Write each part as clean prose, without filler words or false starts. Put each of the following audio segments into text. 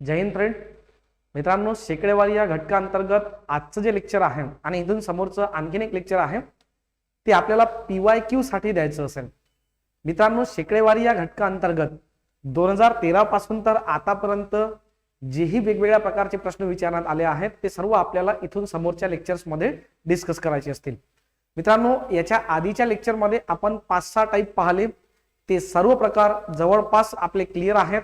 जय Hind friend. मित्रांनो, शेकडेवारी या घटकाअंतर्गत आजचं जे लेक्चर आहे आणि इथून समोरचं आणखीन एक लेक्चर आहे ते आपल्याला PYQ साठी द्यायचं असेल. मित्रांनो, शेकडेवारी या घटकाअंतर्गत 2013 पासून तर आतापर्यंत जेही वेगवेगळ्या प्रकारचे प्रश्न विचारण्यात आले आहेत ते सर्व आपल्याला इथून समोरच्या लेक्चर्स मध्ये डिस्कस करायचे असतील. मित्रांनो, याच्या आधीच्या लेक्चर मध्ये आपण 5-6 टाइप पाहिले. ते सर्व प्रकार जवळपास आपले क्लिअर आहेत.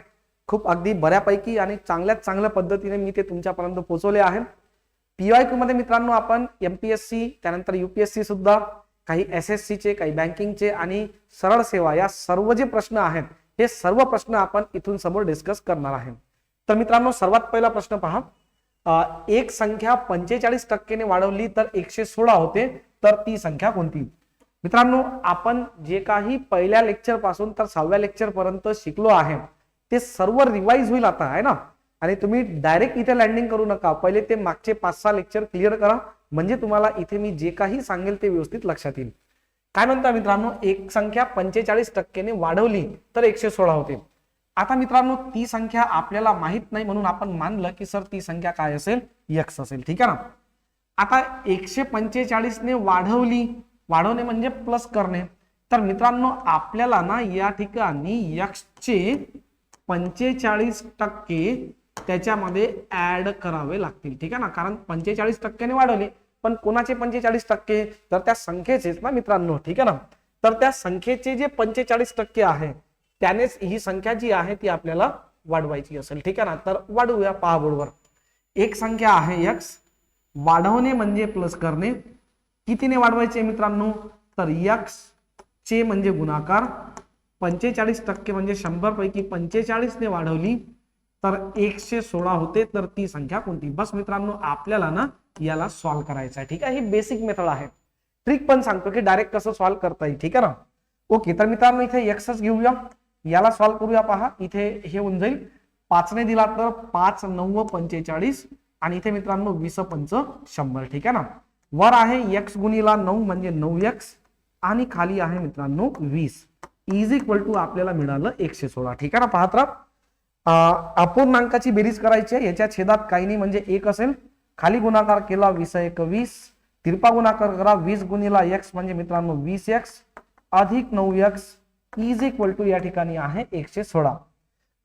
खूप अगदी बऱ्यापैकी आणि चांगल्या पद्धतीने मी ते तुमच्यापर्यंत पोहोचवले आहेत. PYQ मध्ये मित्रांनो आपण MPSC त्यानंतर UPSC सुद्धा, काही SSC चे, काही बँकिंगचे आणि सरळ सेवा या सर्व जे प्रश्न आहेत हे सर्व प्रश्न आपण इथून समोर डिस्कस करणार आहे. तर मित्रांनो, सर्वात पहिला प्रश्न पहा. एक संख्या 45% ने वाढवली तर 116 होते, तर ती संख्या कोणती? मित्रांनो, आपण जे काही पहिल्या लेक्चर पासून तर 6व्या लेक्चर पर्यंत शिकलो आहे ते सर्व रिवाइज होईल आता, आहे ना. आणि तुम्ही डायरेक्ट इथे लँडिंग करू नका. पहिले ते मागचे 5-6 लेक्चर क्लिअर करा, म्हणजे तुम्हाला इथे मी जे काही सांगेल ते व्यवस्थित लक्षात येईल. काय म्हणता मित्रांनो, एक संख्या 45% ने वाढवली तर 116 होते. आता मित्रांनो, ती संख्या आपल्याला माहित नाही म्हणून आपण मानलं की सर ती संख्या काय असेल, x असेल. ठीक आहे ना. आता 145 ने वाढवणे म्हणजे प्लस करणे. तर मित्रांनो, आपल्याला ना या ठिकाणी x चे 45% त्याच्यामध्ये ऍड करावे लागतील. ठीक आहे ना, कारण 45% ने वाढवले, पण कोणाचे 45%? तर त्या संख्येचेच ना मित्रांनो. ठीक आहे ना. तर त्या संख्येचे जे 45% आहे त्यानेच ही संख्या जी आहे ती आपल्याला वाढवायची असेल. ठीक आहे ना. तर वाढवूया, पहा बोर्डवर. एक संख्या आहे x, वाढवणे म्हणजे प्लस करणे. कितीने वाढवायचे मित्रांनो? तर x चे म्हणजे गुणाकार. 45% म्हणजे 100 पैकी 45 ने वाढवली तर 116 होते, तर ती संख्या कोणती? बस मित्रांनो, आपल्याला ना याला सॉल्व्ह करायचं आहे. ठीक आहे. ही बेसिक मेथड आहे. ट्रिक पण सांगतो की डायरेक्ट कसं सॉल्व्ह करता येईल. ठीक आहे ना. ओके, तर मित्रांनो इथे x घेऊया, याला सॉल्व्ह करूया. पहा, इथे हे होऊन जाईल 5 ने दिला तर 5 9 45 आणि इथे मित्रांनो 20 5 100. ठीक आहे ना. वर आहे x गुणिला 9 म्हणजे 9x आणि खाली आहे मित्रांनो 20 इज इक्वल टू आपल्याला मिळालं 116. ठीक आहे ना. पाहत राहा, अपूर्णांकाची बेरीज करायची आहे. याच्या छेदात काही नाही म्हणजे 1 असेल. खाली गुणाकार केला 20 1 20, तिरपा गुणाकार करा 20 गुणिला x म्हणजे मित्रांनो 20x अधिक 9x इज इक्वल टू या ठिकाणी आहे 116.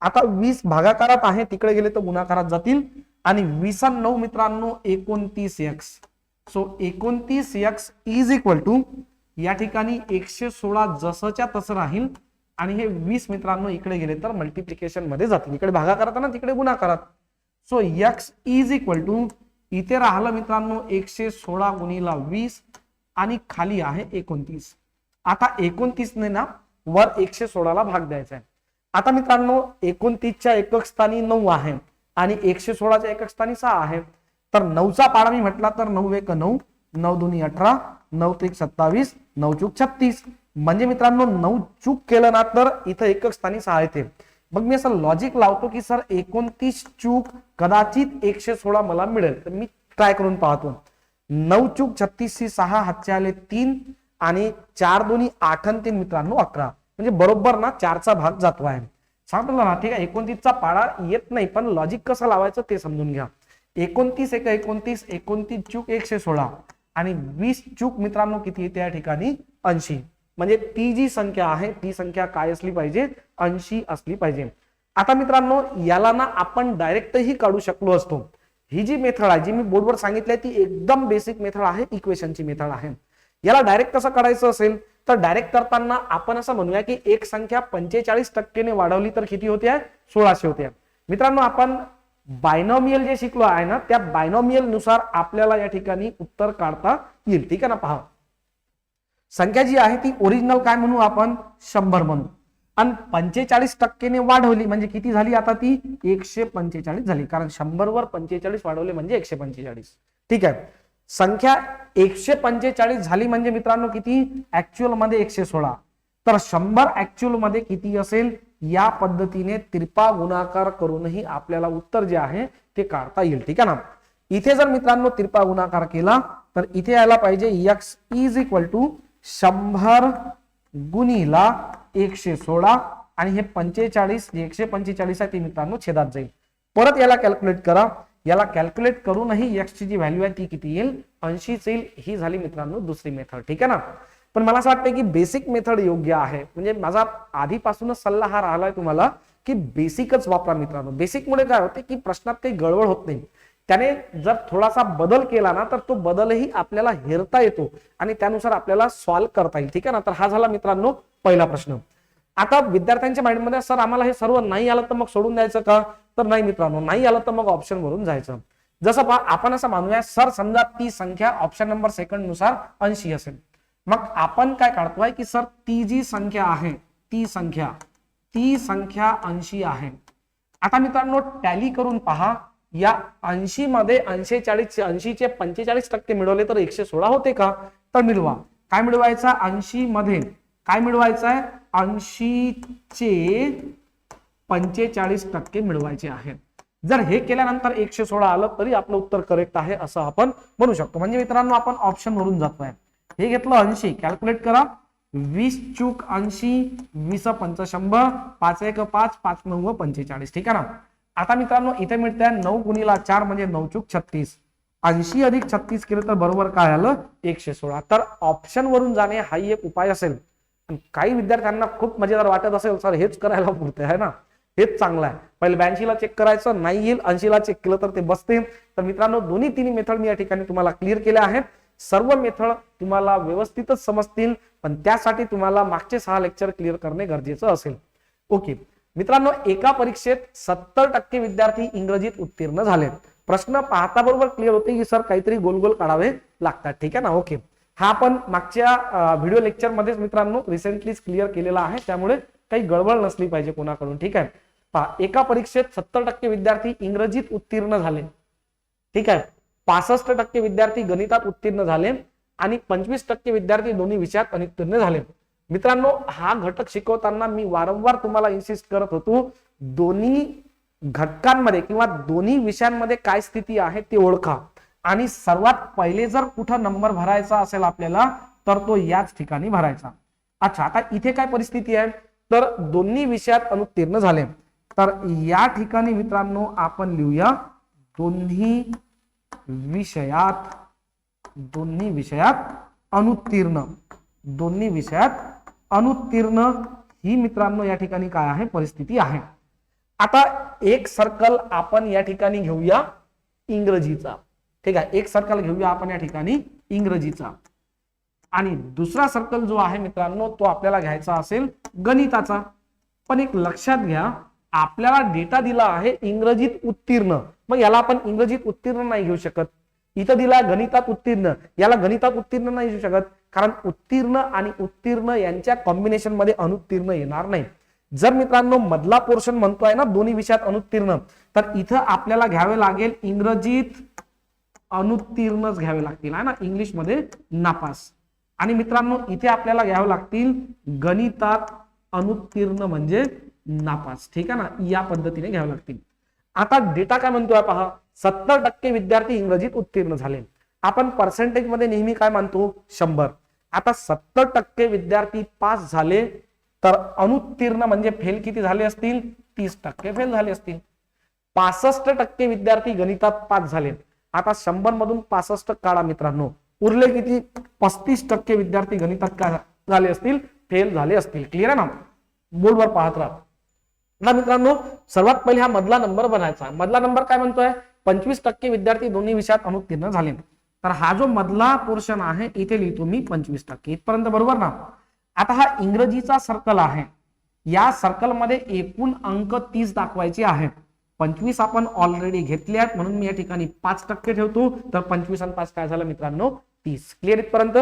आता 20 भागाकारात आहे, तिकडे गेले तर गुणाकारात जातील आणि 20 आणि 9 मित्रांनो 29x. So 29x is equal to या ठिकाणी 116 जसंच्या तसं राहील आणि हे 20 मित्रांनो इकडे गेले तर मल्टिप्लिकेशन मध्ये जातील. इकडे भागाकारात ना तिकडे गुणाकारात. So x is equal to इथे राहिलं मित्रांनो 116 गुणिला 20 आणि खाली आहे 29. आता 29 ने ना वर 116 ला भाग द्यायचा आहे. आता मित्रांनो 29च्या एकक स्थानी 9 आहे आणि 116च्या एकक स्थानी 6 आहे. तर 9चा पाडा मी म्हटला तर 9 1 9, 9 2 18, 9 3 27, 9 चूक 36. म्हणजे मित्रांनो 9 चूक केलं ना तर इथं एकक स्थानी 6 येते. मग मी असं लॉजिक लावतो की सर 29 चूक कदाचित 116 मला मिळेल. तर मी ट्राय करून पाहतो. 9 चूक 36 6 हातचे आले 3 आणि 4 2 8 आणि 3 मित्रांनो 11. म्हणजे बरोबर ना 4चा भाग जातो आहे. सांगितलं ना. ठीक आहे. 29चा पाडा येत नाही, पण लॉजिक कसं लावायचं ते समजून घ्या. 29 1 29, 29 चूक 116 आणि 20 चूक मित्रांनो किती येते या ठिकाणी 80. म्हणजे ती जी संख्या आहे ती संख्या काय असली पाहिजे? 80 असली पाहिजे. आता मित्रांनो याला ना आपण डायरेक्टही काढू शकलो असतो. ही जी मेथड आहे जी मी बोर्डवर सांगितली ती एकदम बेसिक मेथड आहे, इक्वेशनची मेथड आहे. याला डायरेक्ट कसं काढायचं असेल तर डायरेक्ट करताना आपण असं म्हणूया की एक संख्या 45% ने वाढवली तर किती होते? 1600 होते. मित्रांनो, आपण बायनॉमियल जे शिकलो आहे ना त्या बायनॉमियल नुसार आपल्याला या ठिकाणी उत्तर काढता येईल. ठीक आहे ना. पहा, संख्या जी आहे ती ओरिजिनल काय म्हणू आपण? 100 म्हणू. आणि 45% ने वाढवली म्हणजे किती झाली? आता ती 145 झाली, कारण 100 वर 45 वाढवले म्हणजे 145. ठीक आहे. संख्या 145 झाली म्हणजे मित्रांनो किती? ऍक्च्युअल मध्ये 116. तर 100 ऍक्च्युअल मध्ये किती असेल? या पद्धतीने तिरपा गुणाकार करूनही आपल्याला उत्तर जे आहे ते काढता येईल. ठीक आहे ना. इथे जर मित्रांनो तिरपा गुणाकार केला तर इथे यायला पाहिजे x इज इक्वल टू 100 गुणिला 116 आणि हे 45 जे 145 आहे ते मित्रांनो छेदात जाईल. परत याला कॅल्क्युलेट करा, याला कॅल्क्युलेट करूनही x ची जी व्हॅल्यू आहे ती किती येईल, 80 येईल. ही झाली मित्रांनो दुसरी मेथड. ठीक आहे ना. पण मला असं वाटतं की बेसिक मेथड योग्य आहे. म्हणजे माझा आधीपासूनच सल्ला हा राहिलाय तुम्हाला की बेसिकच वापरा मित्रांनो. बेसिकमुळे काय होते की प्रश्नात काही गडबड होत नाही. त्याने जर थोडासा बदल केला ना तर तो बदलही आपल्याला हेरता येतो आणि त्यानुसार आपल्याला सॉल्व्ह करता येईल. ठीक आहे ना. तर हा झाला मित्रांनो पहिला प्रश्न. आता विद्यार्थ्यांच्या माइंडमध्ये सर आम्हाला हे सर्व नाही आलं तर मग सोडून द्यायचं का, तर नाही मित्रांनो, नाही आलं तर मग ऑप्शन वरून जायचं. जसं आपण असं मानूया सर समजा ती संख्या ऑप्शन नंबर सेकंड नुसार 80 असेल, मग आपण काय काढतोय की सर ती जी संख्या आहे ती संख्या 80 आहे. आता मित्रांनो टॅली करून पहा, या 80 मध्ये 80 चे 45% मिळवले तर 116 होते का, तर मिळवा. काय मिळवायचा 80 मध्ये, काय मिळवायचं आहे 80 चे 45% मिळवायचे आहेत. जर हे केल्यानंतर 116 आलं तरी आपलं उत्तर करेक्ट आहे असं आपण म्हणू शकतो. म्हणजे मित्रांनो आपण ऑप्शन वरून जातोय. हे घेतलं 80, कॅल्क्युलेट करा, 20 चूक 80, 20 पंच 100, 5 1 5, 5 9 45. ठीक आहे ना. आता मित्रांनो इथे मिळते 9 गुणिला 4 म्हणजे 9 चूक 36. 80 अधिक 36 केलं तर बरोबर काय आलं 116. तर ऑप्शन वरून जाणे हाही एक उपाय असेल. काही विद्यार्थ्यांना खूप मजेदार वाटत असेल सर हेच करायला पुरते आहे ना, हेच चांगलं आहे. पहिले 82 ला चेक करायचं, नाही येईल 80 ला चेक केलं तर ते बसते. तर मित्रांनो दोन्ही तिन्ही मेथड मी या ठिकाणी तुम्हाला क्लिअर केल्या आहेत. सर्व मेथड तुम्हाला व्यवस्थितच समजतील, पण त्यासाठी तुम्हाला मागचे 6 लेक्चर क्लिअर करणे गरजेचं असेल. ओके मित्रांनो, एका परीक्षेत 70% विद्यार्थी इंग्रजीत उत्तीर्ण झाले. प्रश्न पाहता बरोबर क्लिअर होते की सर काहीतरी गोल गोल काढावे लागतात. ठीक आहे ना. ओके, हा आपण मागच्या व्हिडिओ लेक्चर मध्येच मित्रांनो रिसेंटलीच क्लिअर केलेला आहे, त्यामुळे काही गडबड नसली पाहिजे कोणाकडून. ठीक आहे. पहा, एका परीक्षेत 70% विद्यार्थी इंग्रजीत उत्तीर्ण झाले. ठीक आहे. 65% विद्यार्थी गणितात उत्तीर्ण झाले आणि 25% विद्यार्थी दोन्ही विषयात अनुत्तीर्ण झाले. मित्रांनो हा घटक शिकवताना मी वारंवार तुम्हाला इन्सिस्ट करत होतो, दोन्ही घटकांमध्ये किंवा दोन्ही विषयांमध्ये काय स्थिती आहे ते ओळखा आणि सर्वात पहिले जर कुठं नंबर भरायचा असेल आपल्याला तर तो याच ठिकाणी भरायचा. अच्छा, आता इथे काय परिस्थिती आहे, तर दोन्ही विषयात अनुत्तीर्ण झाले. तर या ठिकाणी मित्रांनो आपण लिहूया दोन्ही विषयात अनुत्तीर्ण. दोन्ही विषयात अनुत्तीर्ण ही मित्रांनो या ठिकाणी काय आहे परिस्थिती आहे. आता एक सर्कल आपण या ठिकाणी घेऊया इंग्रजीचा. ठीक आहे, एक सर्कल घेऊया आपण या ठिकाणी इंग्रजीचा आणि दुसरा सर्कल जो आहे मित्रांनो तो आपल्याला घ्यायचा असेल गणिताचा. पण एक लक्षात घ्या, आपल्याला डेटा दिला आहे इंग्रजीत उत्तीर्ण, मग याला आपण इंग्रजीत उत्तीर्ण नाही घेऊ शकत. इथं दिला गणितात उत्तीर्ण, याला गणितात उत्तीर्ण नाही घेऊ शकत, कारण उत्तीर्ण आणि उत्तीर्ण यांच्या कॉम्बिनेशन मध्ये अनुत्तीर्ण येणार नाही. जर मित्रांनो मधला पोर्शन म्हणतोय ना दोन्ही विषयात अनुत्तीर्ण, तर इथं आपल्याला घ्यावे लागेल इंग्रजीत अनुत्तीर्णच घ्यावे लागतील आहे ना, इंग्लिश मध्ये नापास. आणि मित्रांनो इथे आपल्याला घ्यावे लागतील गणितात अनुत्तीर्ण म्हणजे नापास. ठीक आहे ना, या पद्धतीने घ्यावे लागतील. आता डेटा काय म्हणतोय पहा, 70% विद्यार्थी इंग्रजीत उत्तीर्ण झाले. आपण पर्सेंटेज मध्ये नेहमी काय मानतो 100. आता 70% विद्यार्थी पास झाले तर अनुत्तीर्ण म्हणजे फेल किती झाले असतील 30% फेल झाले असतील. 65% विद्यार्थी गणितात पास झाले. आता 100 मधून 65 काढा मित्रांनो, उरले किती 35% विद्यार्थी गणितात काय झाले असतील फेल झाले असतील. क्लिअर आहे ना, बोर्डवर पाहत राहा. आता मित्रांनो सर्वात पहिले हा मधला नंबर बनायचा. मधला नंबर काय म्हणतोय 25% विद्यार्थी दोन्ही विषयात अनुत्तीर्ण झाले. तर हा जो मधला पोर्शन आहे इथे लिहितो मी 25%, इथपर्यंत बरोबर ना. आता हा इंग्रजीचा सर्कल आहे, या सर्कल मध्ये एकूण अंक 30 दाखवायचे आहेत. 25 आपण ऑलरेडी घेतले आहेत म्हणून मी या ठिकाणी 5% ठेवतो. तर 25 आणि 5 काय झालं मित्रांनो 30. क्लिअर इथपर्यंत.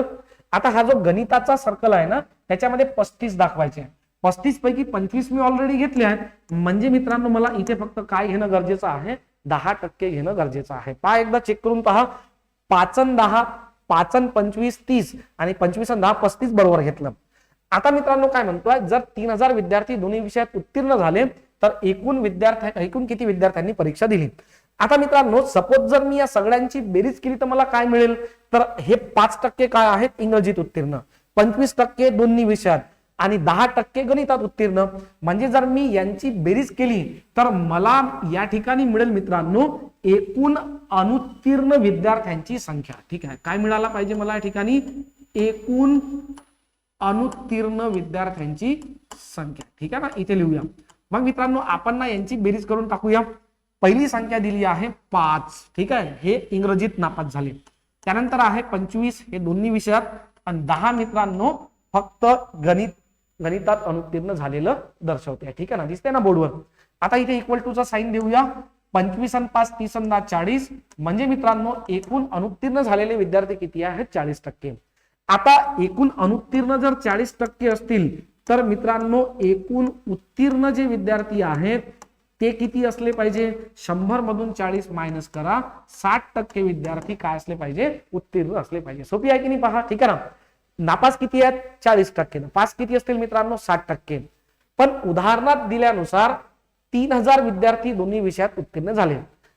आता हा जो गणिताचा सर्कल आहे ना त्याच्यामध्ये 35 दाखवायचे आहे. 35 पैकी 25 मी ऑलरेडी घेतले आहेत, म्हणजे मित्रांनो मला इथे फक्त काय घेणं गरजेचं आहे 10% घेणं गरजेचं आहे. पहा एकदा चेक करून पहा, 5 आणि 10, 5 आणि 25 30 आणि 25 आणि 10 35 बरोबर घेतलं. आता मित्रांनो काय म्हणतोय, जर 3000 विद्यार्थी दोन्ही विषयात उत्तीर्ण झाले तर एकूण किती विद्यार्थ्यांनी परीक्षा दिली. आता मित्रांनो सपोज जर मी या सगळ्यांची बेरीज केली तर मला काय मिळेल, तर हे 5% काय आहेत इंग्रजीत उत्तीर्ण, 25% दोन्ही विषयात आणि 10% गणितात उत्तीर्ण. म्हणजे जर मी यांची बेरीज केली तर मला या ठिकाणी मिळेल मित्रांनो एकूण अनुत्तीर्ण विद्यार्थ्यांची संख्या. ठीक आहे, काय मिळाला पाहिजे मला या ठिकाणी? एकूण अनुत्तीर्ण विद्यार्थ्यांची संख्या. ठीक आहे ना, इथे लिहूया. मग मित्रांनो आपण ना यांची बेरीज करून टाकूया. पहिली संख्या दिली आहे 5. ठीक आहे, हे इंग्रजीत नापास झाले. त्यानंतर आहे 25 हे दोन्ही विषयात, आणि 10 मित्रांनो फक्त गणितात अनुत्तीर्ण झालेलं दर्शवते. ठीक आहे ना, दिसते ना बोर्डवर. आता इथे इक्वल टू चा साइन देऊया. 25 आणि 5 30 आणि 10 40. म्हणजे मित्रांनो एकूण अनुत्तीर्ण झालेले विद्यार्थी किती आहेत? 40%. आता एकूण अनुत्तीर्ण जर 40% असतील तर मित्रांनो एकूण उत्तीर्ण जे विद्यार्थी आहेत ते किती असले पाहिजे? 100 मधून 40 मायनस करा, 60% विद्यार्थी काय असले पाहिजे? उत्तीर्ण असले पाहिजे. सोपी आहे की नाही पहा. ठीक आहे ना. नापास किती आहेत? 40%. पास किती असतील मित्रांनो? 60%. पण उदाहरणात दिल्यानुसार 3000 विद्यार्थी दोन्ही विषयात उत्तीर्ण झाले.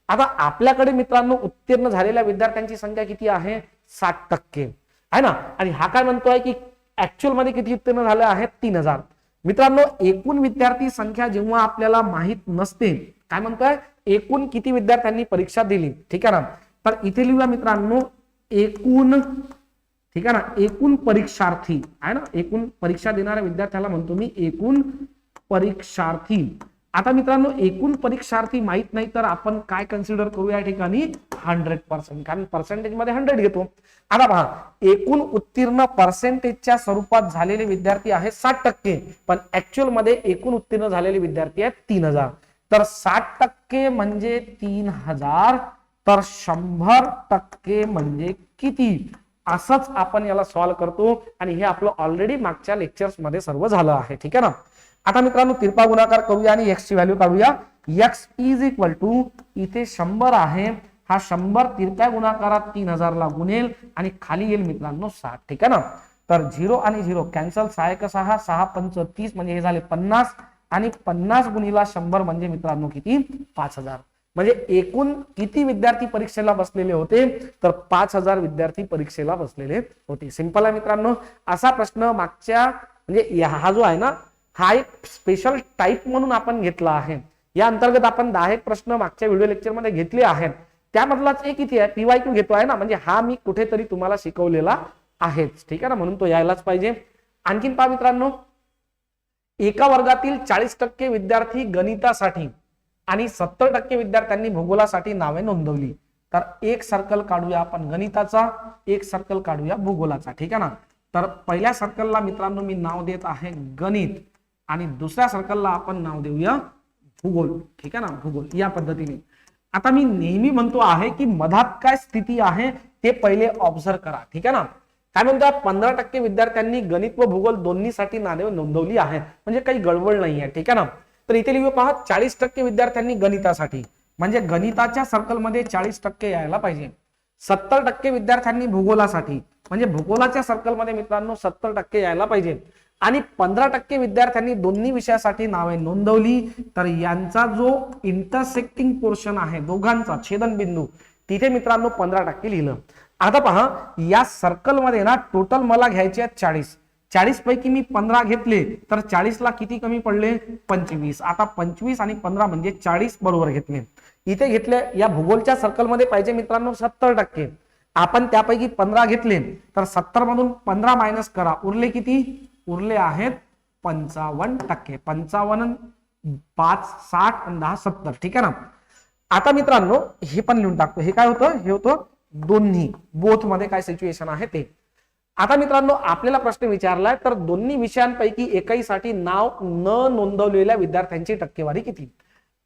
आता आपल्याकडे मित्रांनो उत्तीर्ण झालेल्या विद्यार्थ्यांची संख्या किती आहे? 60% आहे ना. आणि हा काय म्हणतोय की ऍक्च्युअल मध्ये किती उत्तीर्ण झाले आहेत? 3000. मित्रांनो एकूण विद्यार्थी संख्या जेव्हा आपल्याला माहित नसते, काय म्हणतोय? एकूण किती विद्यार्थ्यांनी परीक्षा दिली. ठीक आहे ना. तर इथे लिहूया मित्रांनो एकूण. ठीक आहे ना, एकूण परीक्षार्थी आहे ना, एकूण परीक्षा देणाऱ्या विद्यार्थ्याला म्हणतो मी एकूण परीक्षार्थी. आता मित्रांनो एकूण परीक्षार्थी माहित नाही तर आपण काय कन्सिडर करू या ठिकाणी? 100%, कारण पर्सेंटेज मध्ये 100 घेतो. आता पहा एकूण उत्तीर्ण पर्सेंटेजच्या स्वरूपात झालेले विद्यार्थी आहेत 60%, पण ऍक्च्युअल मध्ये एकूण उत्तीर्ण झालेले विद्यार्थी आहेत 3000. तर 60% म्हणजे 3000, तर 100% म्हणजे किती? असंच आपण याला सॉल्व्ह करतो, आणि हे आपलं ऑलरेडी मागच्या लेक्चर्स मध्ये सर्व झालं आहे. ठीक आहे ना. आता मित्रांनो तिरपा गुणाकार करूया आणि x ची व्हॅल्यू काढूया. x इज इक्वल टू इथे 100 आहे, हा 100 तिरप्या गुणाकारात 3000 ला गुणेल आणि खाली येईल मित्रांनो 60. ठीक आहे ना. तर 0 आणि 0 कॅन्सल, 6 1 6 6 5 30 म्हणजे हे झाले 50, आणि 50 गुणिला 100 म्हणजे मित्रांनो किती? 5000. म्हणजे एकूण किती विद्यार्थी परीक्षेला बसलेले होते? तर 5000 विद्यार्थी परीक्षेला बसलेले होते. सिंपल आहे मित्रांनो. असा प्रश्न मागच्या म्हणजे हा जो आहे ना, हा एक स्पेशल टाइप म्हणून आपण घेतला आहे. या अंतर्गत आपण 10 प्रश्न मागच्या व्हिडिओ लेक्चर मध्ये घेतले आहेत. त्यामधलाच एक इथे आहे PYQ घेतो आहे ना, म्हणजे हा मी कुठेतरी तुम्हाला शिकवलेला आहेच. ठीक आहे ना, म्हणून तो यायलाच पाहिजे. आणखीन पहा मित्रांनो, एका वर्गातील 40% विद्यार्थी गणितासाठी आणि 70% विद्यार्थ्यांनी भूगोलासाठी नावे नोंदवली. तर एक सर्कल काढूया आपण गणिताचा, एक सर्कल काढूया भूगोलाचा. ठीक आहे ना. तर पहिल्या सर्कलला मित्रांनो मी नाव देत आहे गणित, आणि दुसऱ्या सर्कलला आपण नाव देऊया भूगोल. ठीक आहे ना, भूगोल या पद्धतीने. आता मी नेहमी म्हणतो आहे की मधात काय स्थिती आहे ते पहिले ऑब्झर्व करा. ठीक आहे ना. काय म्हणतात? 15% विद्यार्थ्यांनी गणित व भूगोल दोन्हीसाठी नावे नोंदवली आहेत, म्हणजे काही गडबड नाही आहे. ठीक आहे ना. तर इथे लिहू पहा 40% विद्यार्थ्यांनी गणितासाठी, म्हणजे गणिताच्या सर्कलमध्ये 40% यायला पाहिजे. 70% विद्यार्थ्यांनी भूगोलासाठी, म्हणजे भूगोलाच्या सर्कलमध्ये मित्रांनो 70% यायला पाहिजे. आणि 15% विद्यार्थ्यांनी दोन्ही विषयासाठी नावे नोंदवली. तर यांचा जो इंटरसेक्टिंग पोर्शन आहे, दोघांचा छेदनबिंदू, तिथे मित्रांनो 15% लिहिलं. आता पहा या सर्कलमध्ये ना टोटल मला घ्यायचे आहेत 40. 40 पैकी मी 15 घेतले तर 40 ला किती कमी पडले? 25. आता 25 आणि 15 म्हणजे 40 बरोबर घेतले. इथे घेतले या भूगोलच्या सर्कलमध्ये पाहिजे मित्रांनो 70%. आपण त्यापैकी 15 घेतले तर 70 मधून 15 मायनस करा, उरले किती? उरले आहेत 55%. 55 5 60 आणि 10 70. ठीक आहे ना. आता मित्रांनो हे पण लिहून टाकतो. हे काय होतं? हे होतं दोन्ही, बोथ मध्ये काय सिच्युएशन आहे ते. आता मित्रांनो आपल्याला प्रश्न विचारलाय तर दोन्ही विषयांपैकी एकहीसाठी नाव न नोंदवलेल्या विद्यार्थ्यांची टक्केवारी किती?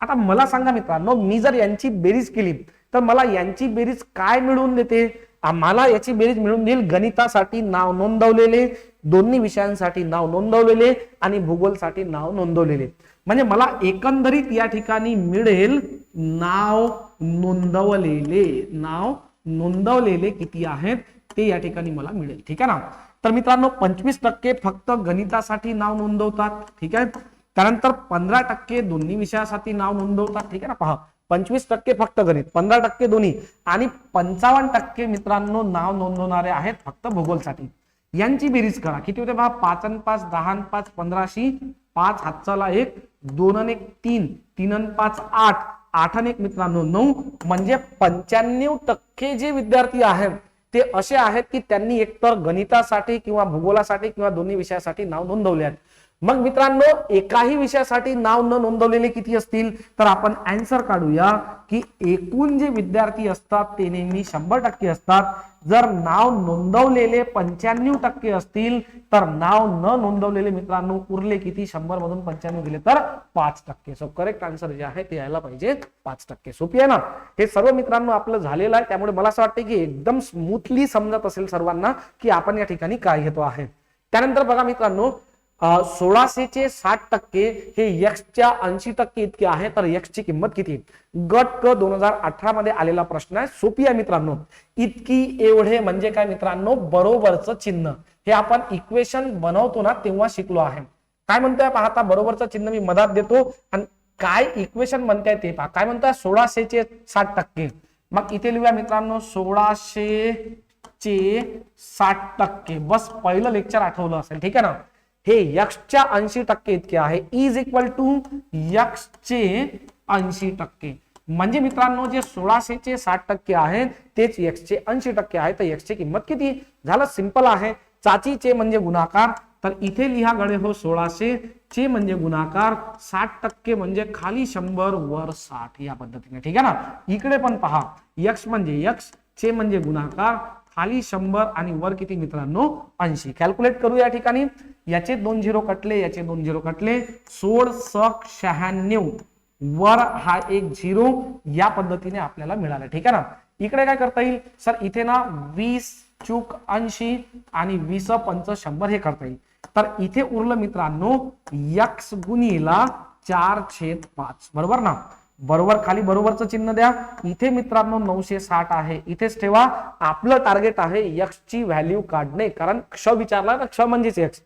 आता मला सांगा मित्रांनो, मी जर यांची बेरीज केली तर मला यांची बेरीज काय मिळवून देते? आम्हाला याची बेरीज मिळून देईल गणितासाठी नाव नोंदवलेले, दोन्ही विषयांसाठी नाव नोंदवलेले आणि भूगोलसाठी नाव नोंदवलेले. म्हणजे मला एकंदरीत या ठिकाणी मिळेल नाव नोंदवलेले किती आहेत ते या ठिकाणी मला मिळेल. ठीक आहे ना. तर मित्रांनो 25% फक्त गणितासाठी नाव नोंदवतात. ठीक आहे. त्यानंतर 15% दोन्ही विषयासाठी नाव नोंदवतात. ठीक आहे ना. पहा 25% फक्त गणित, 15% दोन्ही, आणि 55% मित्रांनो नाव नोंदवणारे आहेत फक्त भूगोलसाठी. यांची बेरीज करा. किती होते पहा, 5 आणि 5 10 आणि 5 15, 5 हातचाला 1, 2 आणि 1 3, 3 आणि 5 8, 8 आणि 1 मित्रांनो 9. म्हणजे 95% जे विद्यार्थी आहेत ते असे आहेत की त्यांनी एकतर गणितासाठी किंवा भूगोलासाठी किंवा दोन्ही विषयासाठी नाव नोंदवले आहेत. मग मित्रांनो एकाही विषयासाठी नाव न नोंदवलेले किती असतील, तर आपण आन्सर काढूया की एकूण जे विद्यार्थी असतात ते नेहमी 100% असतात. जर नाव नोंदवलेले 95% असतील तर नाव न नोंदवलेले मित्रांनो उरले किती, 100 मधून 95 गेले तर 5%. सो करेक्ट आन्सर जे आहे ते यायला पाहिजे 5%. सोपी आहे ना. हे सर्व मित्रांनो आपलं झालेलं आहे, त्यामुळे मला असं वाटतं की एकदम स्मूथली समजत असेल सर्वांना की आपण या ठिकाणी काय घेतो आहे. त्यानंतर बघा मित्रांनो 1600 चे 60% हे x च्या 80% इतके आहे. तर x ची किंमत किती, गट क 2018 मध्ये आलेला प्रश्न आहे. सोपी आहे मित्रांनो. इतकी एवढे म्हणजे काय मित्रांनो, बरोबरचं चिन्ह. हे आपण इक्वेशन बनवतो ना तेव्हा शिकलो आहे. काय म्हणतोय पाहता, बरोबरचं चिन्ह मी मधात देतो आणि काय इक्वेशन म्हणताय ते पहा. काय म्हणताय, 1600 चे 60%. मग इथे लिहूया मित्रांनो 1600 चे 60%. बस पहिलं लेक्चर आठवलं असेल, ठीक आहे ना. हे x च्या 80% इतके आहे, इज इक्वल टू x चे 80%. म्हणजे मित्रांनो जे 1600 चे 60% आहे तेच x चे 80% आहे. तर x ची किंमत किती झालं, सिंपल आहे. चाचीचे म्हणजे गुणाकार, तर इथे लिहा गडे हो 1600 चे म्हणजे गुणाकार, 60% म्हणजे खाली 100 वर 60 या पद्धतीने, ठीक आहे ना. इकडे पण पहा, x म्हणजे x, चे म्हणजे गुणाकार, खाली 100 आणि वर किती मित्रांनो 80. कॅल्क्युलेट करू या ठिकाणी. याचे 2 0 कटले, याचे 2 0 कटले, 16 सक 96 वर हा एक 0 या पद्धतीने आपल्याला मिळाला, ठीक आहे ना. इकडे काय करता येईल सर, इथे ना 20 चूक 80 आणि 20 पंच 100 हे करता येईल. तर इथे उरलं मित्रांनो x गुणीला 4/5, बरोबर ना. बरोबर खाली बरोबरचं चिन्ह द्या. इथे मित्रांनो 960 आहे, इथेच ठेवा. आपलं टार्गेट आहे x ची व्हॅल्यू काढणे, कारण क्ष विचारला ना, क्ष म्हणजेच x.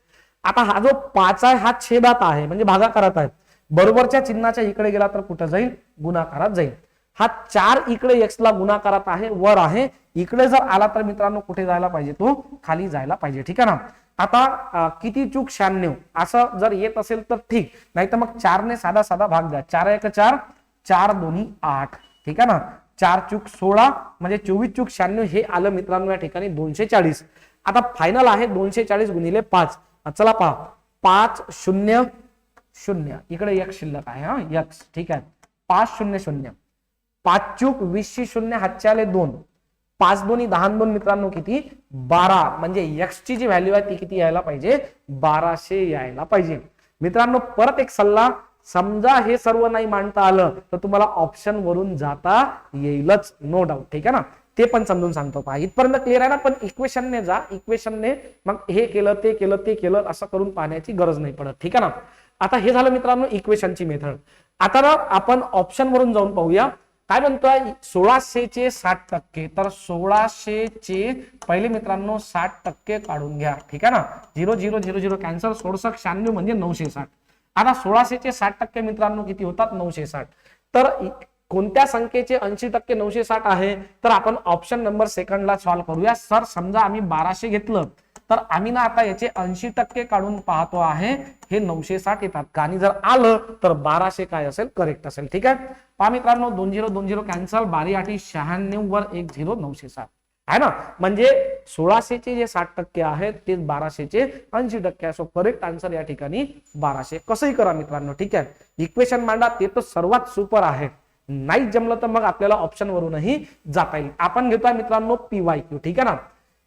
आता हा जो 5 आहे हा छेदात आहे म्हणजे भागाकारात आहे. बरोबरच्या चिन्हाच्या इकडे गेला तर कुठं जाईल, गुणाकारात जाईल. हा 4 इकडे x ला गुणाकारात आहे, वर आहे. इकडे जर आला तर मित्रांनो कुठे जायला पाहिजे, तो खाली जायला पाहिजे, ठीक आहे ना. आता किती चूक 96 असं जर येत असेल तर ठीक, नाही तर मग 4 ने साधा साधा भाग द्या. 4 1 4, 4 2 8, ठीक आहे ना. 4 चूक 16 म्हणजे 24 चूक 96 हे आलं मित्रांनो या ठिकाणी 240. आता फायनल आहे 240 गुणिले 5. चला पहा, 5 0 0, इकडे एक शिल्लक आहे हा x, ठीक आहे. 5 0 0, 5 चूक 20 0 हातचे आले 2, 5 2 10 2 मित्रांनो किती 12. म्हणजे x ची जी व्हॅल्यू आहे ती किती यायला पाहिजे, 1200 यायला पाहिजे. मित्रांनो परत एक सल्ला, समजा हे सर्व नाही मांडता आलं तर तुम्हाला ऑप्शन वरून जाता येईलच, नो डाऊट, ठीक आहे ना. ते पण समजून सांगतो पहा. इथपर्यंत क्लिअर आहे ना. पण इक्वेशनने जा, इक्वेशनने मग हे केलं ते केलं ते केलं असं करून पाहण्याची गरज नाही पडत, ठीक आहे ना. आता हे झालं मित्रांनो इक्वेशनची मेथड. आता ना आपण ऑप्शन वरून जाऊन पाहूया. काय म्हणतोय 1600 चे 60%. तर 1600 चे पहिले मित्रांनो 60% काढून घ्या, ठीक आहे ना. 0 0 0 0 कॅन्सल, 16 96 म्हणजे 960. आता 1600 चे 60% मित्रांनो किती होतात, 960. तर कोणत्या संख्येचे 80% 960 आहे, तर आपण ऑप्शन नंबर सेकंडला सॉल्व्ह करूया. सर समजा आम्ही 1200 घेतलं तर आम्ही ना आता याचे 80% काढून पाहतो आहे, हे 960 येतात का, आणि जर आलं तर 1200 काय असेल, करेक्ट असेल, ठीक आहे. पहा मित्रांनो 2 0 2 0 कॅन्सल, 12 8 96 वर 1 0 960 आहे ना. म्हणजे 1600 चे जे 60% आहेत ते 1200 चे 80% आहे. सो करेक्ट आन्सर या ठिकाणी 1200. कसंही करा मित्रांनो, ठीक आहे. इक्वेशन मांडा, ते तर सर्वात सुपर आहे. नाही जमलं तर मग आपल्याला ऑप्शन वरूनही जाता येईल. आपण घेतोय मित्रांनो PYQ, ठीक आहे ना.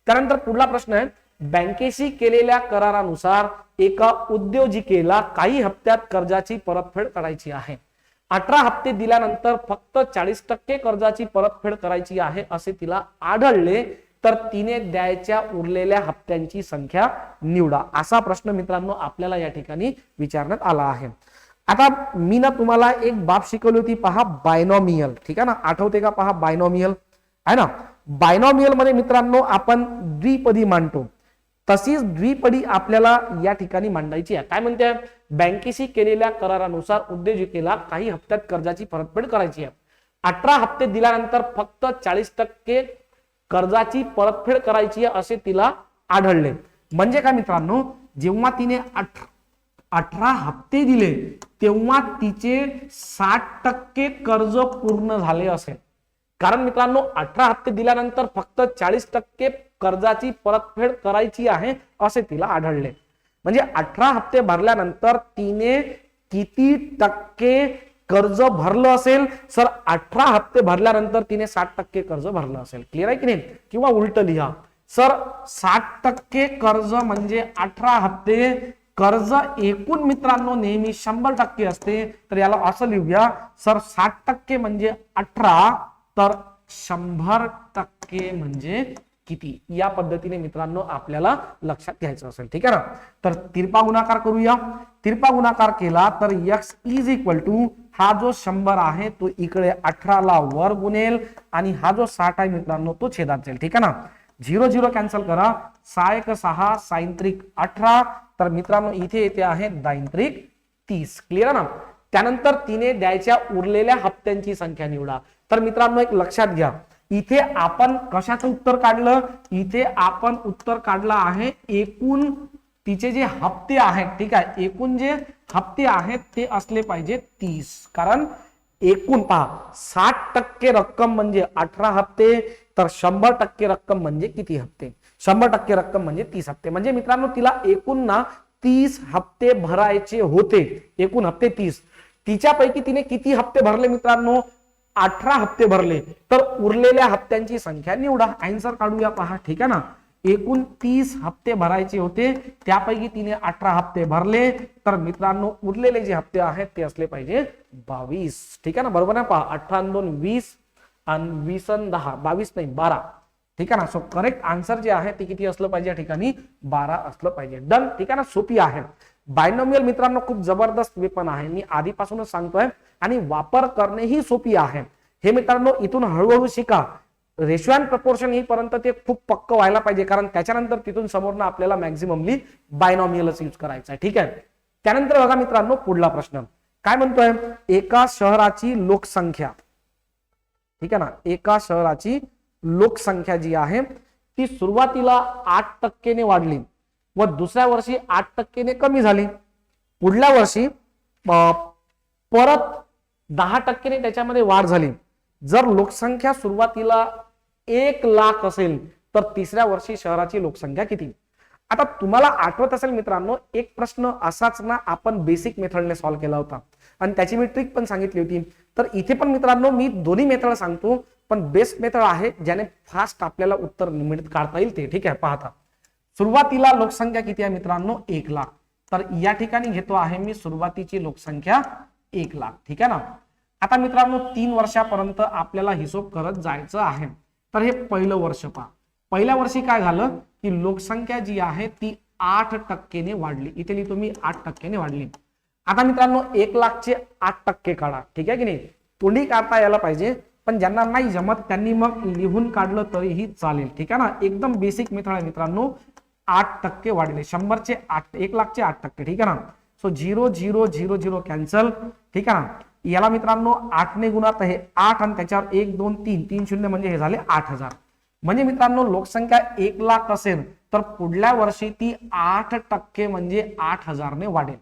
त्यानंतर पुढला प्रश्न आहे, बँकेशी केलेल्या करारानुसार एका उद्योजिकेला काही हप्त्यात कर्जाची परतफेड करायची आहे. 18 हप्ते दिल्यानंतर फक्त 40% कर्जाची परतफेड करायची आहे असे तिला आढळले, तर तिने द्यायच्या उरलेल्या हप्त्यांची संख्या निवडा. असा प्रश्न मित्रांनो आपल्याला या ठिकाणी विचारण्यात आला आहे. आता मी ना तुम्हाला एक बाब शिकवली होती पहा, बायनॉमियल, ठीक आहे ना. आठवते का पहा, बायनॉमियल आहे ना. बायनॉमियल मध्ये मित्रांनो आपण द्विपदी मांडतो, तशीच द्विपदी आपल्याला या ठिकाणी मांडायची आहे. काय म्हणते, बँकेशी केलेल्या करारानुसार उद्योजिकेला काही हप्त्यात कर्जाची परतफेड करायची आहे. 18 हप्ते दिल्यानंतर फक्त 40% कर्जाची परतफेड करायची आहे असे तिला आढळले. म्हणजे काय मित्रांनो, जेव्हा तिने 18 हप्ते दिले तेव्हा तिचे 60% कर्ज पूर्ण झाले असेल. कारण मित्रांनो 18 हप्ते दिल्यानंतर फक्त 40% कर्जाची परतफेड करायची आहे असे तिला आढळले. म्हणजे 18 हप्ते भरल्यानंतर तिने किती टक्के कर्ज भरलं असेल? सर 18 हप्ते भरल्यानंतर तिने 60% कर्ज भरलं असेल. क्लिअर आहे की नाही? किंवा उलट लिहा सर, 60% कर्ज म्हणजे 18 हप्ते कर्ज एकूण मित्रांनो नेहमी 100% असते. तर याला असं लिहूया सर, 60% म्हणजे 18 तर 100% म्हणजे किती? या पद्धतीने मित्रांनो आपल्याला लक्षात घ्यायचं असेल. ठीक आहे ना? तर तिरपा गुणाकार करूया. तिरपा गुणाकार केला तर x इज इक्वल टू हा जो 100 आहे तो इकडे 18 ला वर गुणेल आणि हा जो 60 आहे मित्रांनो तो छेदात जाईल. ठीक आहे ना? 0 0 कॅन्सल करा. 6 1 6 साइन त्रिक 18 तर मित्रांनो इथे येते आहे दाइन त्रिक 30. क्लिअर आहे ना? त्यानंतर तिने द्यायच्या उरलेल्या हप्त्यांची संख्या निवडा. तर मित्रांनो एक लक्षात घ्या, इथे आपण कशाचं उत्तर काढलं? इथे आपण उत्तर काढलं आहे एकूण तिचे जे हप्ते आहेत. ठीक आहे, एकूण जे हप्ते आहेत ते असले पाहिजे 30. कारण एकूण पहा 60% रक्कम म्हणजे 18 हप्ते तर 100% रक्कम म्हणजे किती हप्ते? 100% रक्कम म्हणजे 30 हप्ते. म्हणजे मित्रांनो तिला एकूण ना 30 हप्ते भरायचे होते. एकूण हप्ते 30. तिच्यापैकी तिने किती हप्ते भरले मित्रांनो? 18 हप्ते भरले. तर उरलेल्या हप्त्यांची संख्या निवडा. आन्सर काढूया पहा. ठीक आहे ना? एकूण 30 हप्ते भरायचे होते, त्यापैकी तिने 18 हप्ते भरले. तर मित्रांनो उरलेले जे हप्ते आहेत ते असले पाहिजे 22. ठीक आहे ना? बरोबर आहे? पहा 18 2 20 आणि 20 आणि 10 22 नाही 12. ठीक आहे ना? सो करेक्ट आन्सर जे आहे ते किती असलं पाहिजे? या ठिकाणी 12 असलं पाहिजे. डन. ठीक आहे ना? सोपी आहे. बायनॉमियल मित्रांनो खूप जबरदस्त वेपन आहे, मी आधीपासूनच सांगतोय, आणि वापर करणे ही सोपी आहे. हे मित्रांनो इथून हळूहळू शिका. रेशो अँड प्रपोर्शन येईपर्यंत ते खूप पक्क व्हायला पाहिजे, कारण त्याच्यानंतर तिथून समोरनं आपल्याला मॅक्झिममली बायनॉमियलच यूज करायचा आहे. ठीक आहे. त्यानंतर बघा मित्रांनो पुढला प्रश्न काय म्हणतोय? एका शहराची लोकसंख्या, ठीक आहे ना, एका शहराची लोकसंख्या जी आहे ती सुरुवातीला 8% वाढली व दुसऱ्या वर्षी 8% कमी झाली. पुढल्या वर्षी परत 10% त्याच्यामध्ये वाढ झाली. जर लोकसंख्या सुरुवातीला 1 लाख असेल तर तिसऱ्या वर्षी शहराची लोकसंख्या किती? आता तुम्हाला आठवत असेल मित्रांनो एक प्रश्न असाच ना आपण बेसिक मेथडने सॉल्व्ह केला होता आणि त्याची मी ट्रिक पण सांगितली होती. तर इथे पण मित्रांनो मी दोन्ही मेथड सांगतो, पण बेस्ट मेथड आहे ज्याने फास्ट आपल्याला उत्तर काढता येईल ते. ठीक आहे. पाहता सुरुवातीला लोकसंख्या किती आहे मित्रांनो? 1 लाख. तर या ठिकाणी घेतो आहे मी सुरुवातीची लोकसंख्या 1 लाख. ठीक आहे ना? आता मित्रांनो 3 वर्षापर्यंत आपल्याला हिशोब करत जायचं आहे. तर हे पहिलं वर्ष पहा. पहिल्या वर्षी काय झालं की लोकसंख्या जी आहे ती 8% वाढली. इथे लिहितो मी 8% वाढली. आता मित्रांनो 1 लाखचे 8% काढा. ठीक आहे की नाही? तोंडी काढता यायला पाहिजे, पण ज्यांना नाही जमत त्यांनी मग लिहून काढलं तरीही चालेल. ठीक आहे ना? एकदम बेसिक मेथड आहे मित्रांनो. 8% वाढले. 100चे 8, 1 लाखचे 8%. ठीक आहे ना? So 0 0 0 0 cancel. ठीक आहे ना? याला मित्रांनो 8 ने गुणात हे 8 आणि त्याच्यावर 1 2 3 3 0 म्हणजे हे झाले 8000. म्हणजे मित्रांनो लोकसंख्या 1 लाख असेल तर पुढल्या वर्षी ती 8% म्हणजे 8000 ने वाढेल.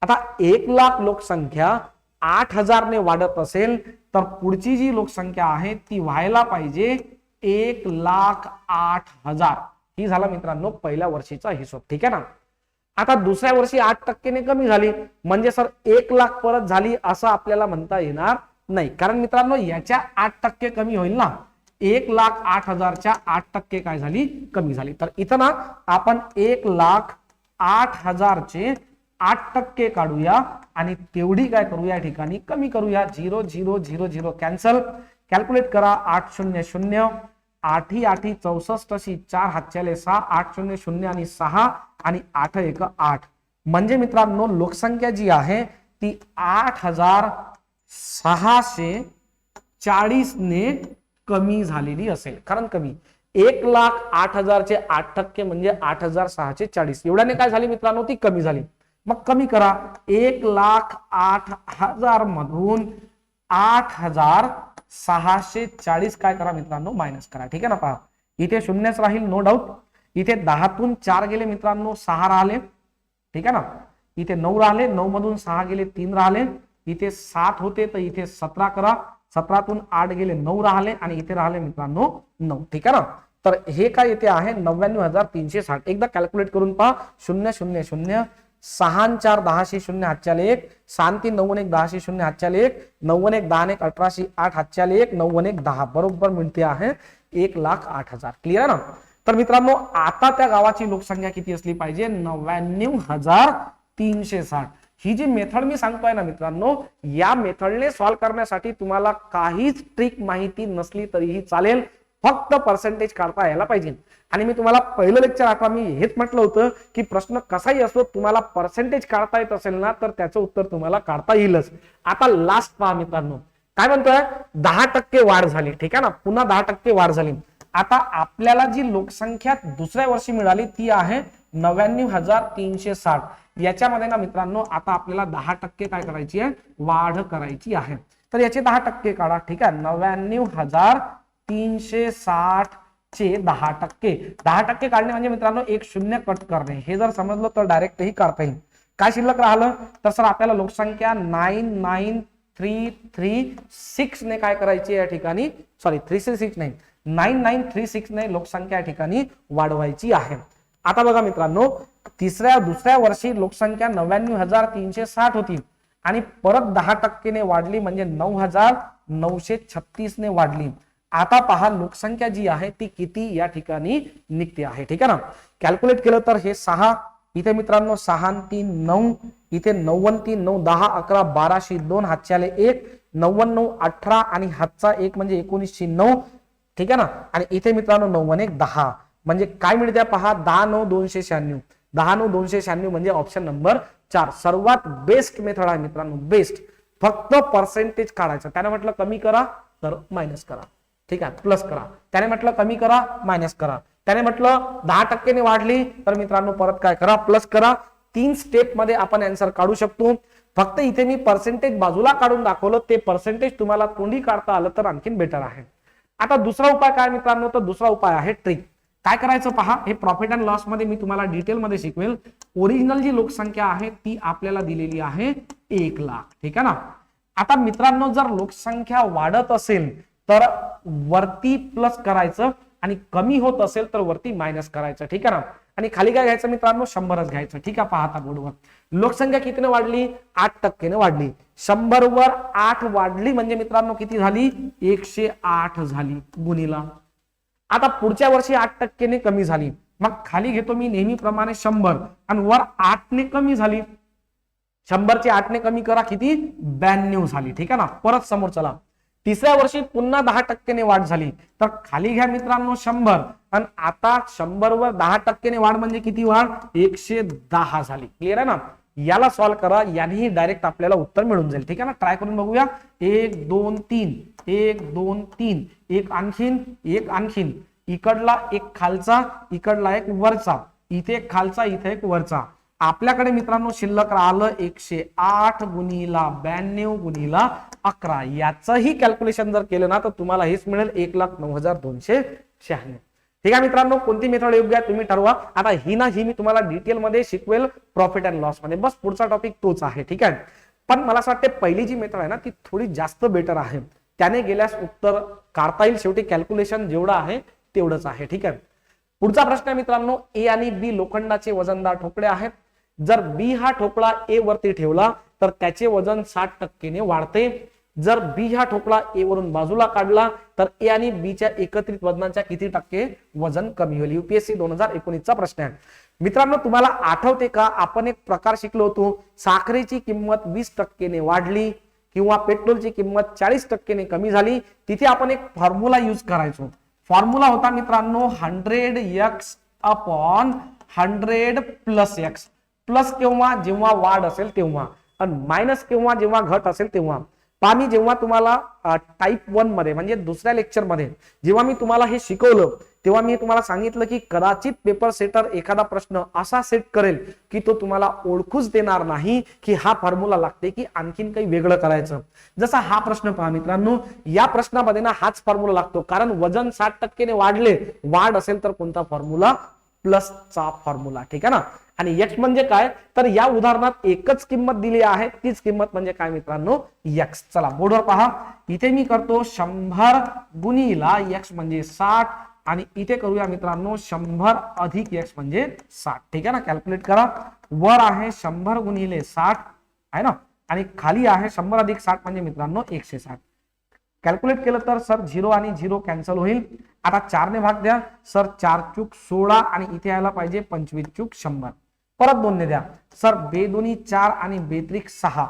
आता 1 लाख लोकसंख्या 8000 ने वाढत असेल तर पुढची जी लोकसंख्या आहे ती व्हायला पाहिजे 1,08,000. ही झाला मित्रांनो पहिल्या वर्षीचा हिशोब. ठीक आहे ना? आता दुसऱ्या वर्षी 8% ने कमी झाली म्हणजे सर 1 लाख परत झाली असं आपल्याला म्हणता येणार नाही, कारण मित्रांनो याच्या 8% कमी होईल ना. 1,08,000च्या 8% काय झाली? कमी झाली. तर इथं ना आपण 1,08,000चे 8% काढूया आणि तेवढी काय करूया या ठिकाणी कमी करूया. 0 0 0 0 कॅन्सल. कॅल्क्युलेट करा. 8 0 0 8 8 64 4 हातच्याले 6 8 0 0 आणि 6 आणि 8 1 8. म्हणजे मित्रांनो लोकसंख्या जी आहे ती 8,640 ने कमी झालेली असेल. कारण कमी 1,08,000चे 8% म्हणजे 8,640 एवढ्याने काय झाली मित्रांनो? ती कमी झाली. मग कमी करा. 1,08,000 मधून 8,640 काय करा मित्रांनो? मायनस करा. ठीक आहे ना? पहा इथे शून्यच राहील नो डाऊट. इथे 10तून 4 गेले मित्रांनो 6 राहिले, ठीक आहे ना. इथे 9 राहिले, 9 मधून 6 गेले 3 राहिले, इथे 7 होते तर इथे 17 करा, 17तून 8 गेले 9 राहिले आणि इथे राहिले मित्रांनो 9, ठीक आहे ना. तर हे काय येते आहे 99,360. एकदा कॅल्क्युलेट करून पहा. 0 0 0 6 4 10 0 हातच्या 1, 6 3 9 1 10 0 हातच्या 1, 9 1 10 1 18 8 हातच्या 1, 9 1 10 बरोबर मिळते आहे 1,08,000. क्लिअर ना. तर मित्रांनो आता त्या गावाची लोकसंख्या किती असली पाहिजे 99,360. ही जी मेथड मी सांगतोय ना मित्रांनो, या मेथडने सॉल्व्ह करण्यासाठी तुम्हाला काहीच ट्रिक माहिती नसली तरीही चालेल, फक्त पर्सेंटेज काढता यायला पाहिजे. आणि मी तुम्हाला पहिलं लेक्चर आता मी हेच म्हटलं होतं की प्रश्न कसाही असो तुम्हाला पर्सेंटेज काढता येत असेल ना तर त्याचं उत्तर तुम्हाला काढता येईलच. आता लास्ट पहा मित्रांनो, काय म्हणतोय 10% वाढ झाली, ठीक आहे ना. पुन्हा 10% वाढ झाली. आता आपल्याला जी लोकसंख्या दुसऱ्या वर्षी मिळाली ती आहे 99,360. याच्यामध्ये ना मित्रांनो आता आपल्याला 10% काय करायची आहे वाढ करायची आहे. तर याचे 10% काढा, ठीक आहे. 99,360 चे 10%. 10% काढणे म्हणजे मित्रांनो एक शून्य कट करणे. हे जर समजलं तर डायरेक्टही करता येईल. काय शिल्लक राहिलं तर सर आपल्याला लोकसंख्या 99,336 ने काय करायची या ठिकाणी, सॉरी 366 नाही 9936 ने लोकसंख्या या ठिकाणी वाढवायची आहे. आता बघा मित्रांनो दुसऱ्या वर्षी लोकसंख्या 99,360 होती आणि परत 10% ने वाढली म्हणजे 9,936 ने वाढली. आता पहा लोकसंख्या जी आहे ती किती या ठिकाणी निघते आहे, ठीक आहे ना. कॅल्क्युलेट केलं तर हे 6, इथे मित्रांनो 6 3 9, इथे 9 3 9 10 11 12 2 हातच्याले 1, 99 18 आणि हातचा 1 म्हणजे 1909, ठीक आहे ना. आणि इथे मित्रांनो 9 1 10 म्हणजे काय मिळते पहा 10 9 296. 10 9 296 म्हणजे ऑप्शन नंबर 4 सर्वात बेस्ट मेथड आहे मित्रांनो, बेस्ट. फक्त पर्सेंटेज काढायचं. त्याने म्हटलं कमी करा तर मायनस करा, ठीक आहे, प्लस करा. त्याने म्हटलं कमी करा मायनस करा. त्याने म्हटलं 10% ने वाढली तर मित्रांनो परत काय करा प्लस करा. 3 स्टेप मध्ये आपण आन्सर काढू शकतो. फक्त इथे मी पर्सेंटेज बाजूला काढून दाखवलं, ते पर्सेंटेज तुम्हाला तोंडी काढता आलं तर आणखीन बेटर आहे. आता दुसरा उपाय काय मित्रांनो, तर दुसरा उपाय आहे ट्रिक. काय करायचं पहा, हे प्रॉफिट अँड लॉस मध्ये मी तुम्हाला डिटेल मध्ये शिकवेल. ओरिजिनल जी लोकसंख्या आहे ती आपल्याला दिलेली आहे 1,00,000, ठीक आहे ना. आता मित्रांनो जर लोकसंख्या वाढत असेल तर वरती प्लस करायचं आणि कमी होत असेल तर वरती मायनस करायचं, ठीक आहे ना. आणि खाली काय घ्यायचं मित्रांनो 100च घ्यायचं, ठीक आहे. पहा आता बोर्डवर लोकसंख्या कितीने वाढली 8% ने वाढली. 100 वर 8 वाढली म्हणजे मित्रांनो किती झाली 108 झाली गुणिला. आता पुढच्या वर्षी 8% ने कमी झाली, मग खाली घेतो मी नेहमीप्रमाणे 100 आणि वर 8 ने कमी झाली. 100 ची 8 ने कमी करा किती 92 झाली, ठीक आहे ना. परत समोर चला. तिसऱ्या वर्षी पुन्हा 10% ने वाढ झाली तर खाली घ्या मित्रांनो 100 आणि आता 100 वर 10% ने वाढ म्हणजे किती वाढ 110 झाली. क्लिअर आहे ना. याला सॉल्व्ह करा, यानेही डायरेक्ट आपल्याला उत्तर मिळून जाईल, ठीक आहे ना. ट्राय करून बघूया. 1 2 3 1 2 3 एक आणखीन इकडला एक खालचा इकडला एक वरचा, इथे एक खालचा इथे एक वरचा. आपल्याकडे मित्रांनो शिल्लक राहिलं 108 गुणिला 92 गुणिला 11. याचंही कॅल्क्युलेशन जर केलं ना तर तुम्हाला हेच मिळेल 1,09,296. ठीक आहे मित्रांनो, कोणती मेथड योग्य आहे तुम्ही ठरवा. आता ही मी तुम्हाला डिटेल मध्ये शिकवेल प्रॉफिट अँड लॉस मध्ये. बस पुढचा टॉपिक तोच आहे, ठीक आहे. पण मला असं वाटतं पहिली जी मेथड आहे ना ती थोडी जास्त बेटर आहे. त्याने गेल्यास उत्तर काढता येईल. शेवटी कॅल्क्युलेशन जेवढं आहे तेवढंच आहे, ठीक आहे. पुढचा प्रश्न आहे मित्रांनो, ए आणि बी लोखंडाचे वजनदार ठोकळे आहेत. जर बी हा ठोकळा ए वरती ठेवला तर त्याचे वजन 60% ने वाढते. जर बी हा ठोकळा ए वरून बाजूला काढला तर ए आणि बी च्या एकत्रित वजनाच्या किती टक्के वजन कमी होईल. UPSC 2019 चा प्रश्न आहे मित्रांनो. तुम्हाला आठवते का आपण एक प्रकार शिकलो होतो, साखरेची किंमत 20% ने वाढली किंवा पेट्रोलची किंमत 40% ने कमी झाली. तिथे आपण एक फॉर्म्युला यूज करायचो. फॉर्म्युला होता मित्रांनो 100x upon 100 plus x. Plus केव्हा जेव्हा वाढ असेल तेव्हा आणि मायनस केव्हा जेव्हा घट असेल तेव्हा. मी जेव्हा तुम्हाला टाइप 1 मध्ये म्हणजे दुसऱ्या लेक्चर मध्ये जेव्हा मी तुम्हाला हे शिकवलं तेव्हा मी तुम्हाला सांगितलं की कदाचित पेपर सेटर एखादा प्रश्न असा सेट करेल की तो तुम्हाला ओळखूच देणार नाही की हा फॉर्म्युला लागते की आणखीन काही वेगळं करायचं. जसा हा प्रश्न पहा मित्रांनो, या प्रश्नामध्ये ना हाच फॉर्म्युला लागतो कारण वजन 60% ने वाढले, वाढ असेल तर कोणता फॉर्म्युला प्लसचा फॉर्म्युला, ठीक आहे ना. आणि एक्स म्हणजे काय, तर या उदाहरणात एकच किंमत दिली आहे, तीच किंमत म्हणजे काय मित्रांनो, एक्स. चला बोर्डवर पहा, इथे मी करतो 100 गुणिला एक्स म्हणजे 60 आणि इथे करूया मित्रांनो 100 अधिक एक्स म्हणजे 60, ठीक आहे ना. कॅल्क्युलेट करा, वर आहे 100 गुणिले 60 आहे ना, आणि खाली आहे 100 अधिक 60 म्हणजे मित्रांनो 160. कॅल्क्युलेट केलं तर सर 0 आणि 0 कॅन्सल होईल. आता 4 ने भाग द्या सर, 4 चूक 16 आणि इथे यायला पाहिजे 25 चूक 100. परत 2 ने द्या सर, 2 दुनी 4 आणि 2 त्रिक 6,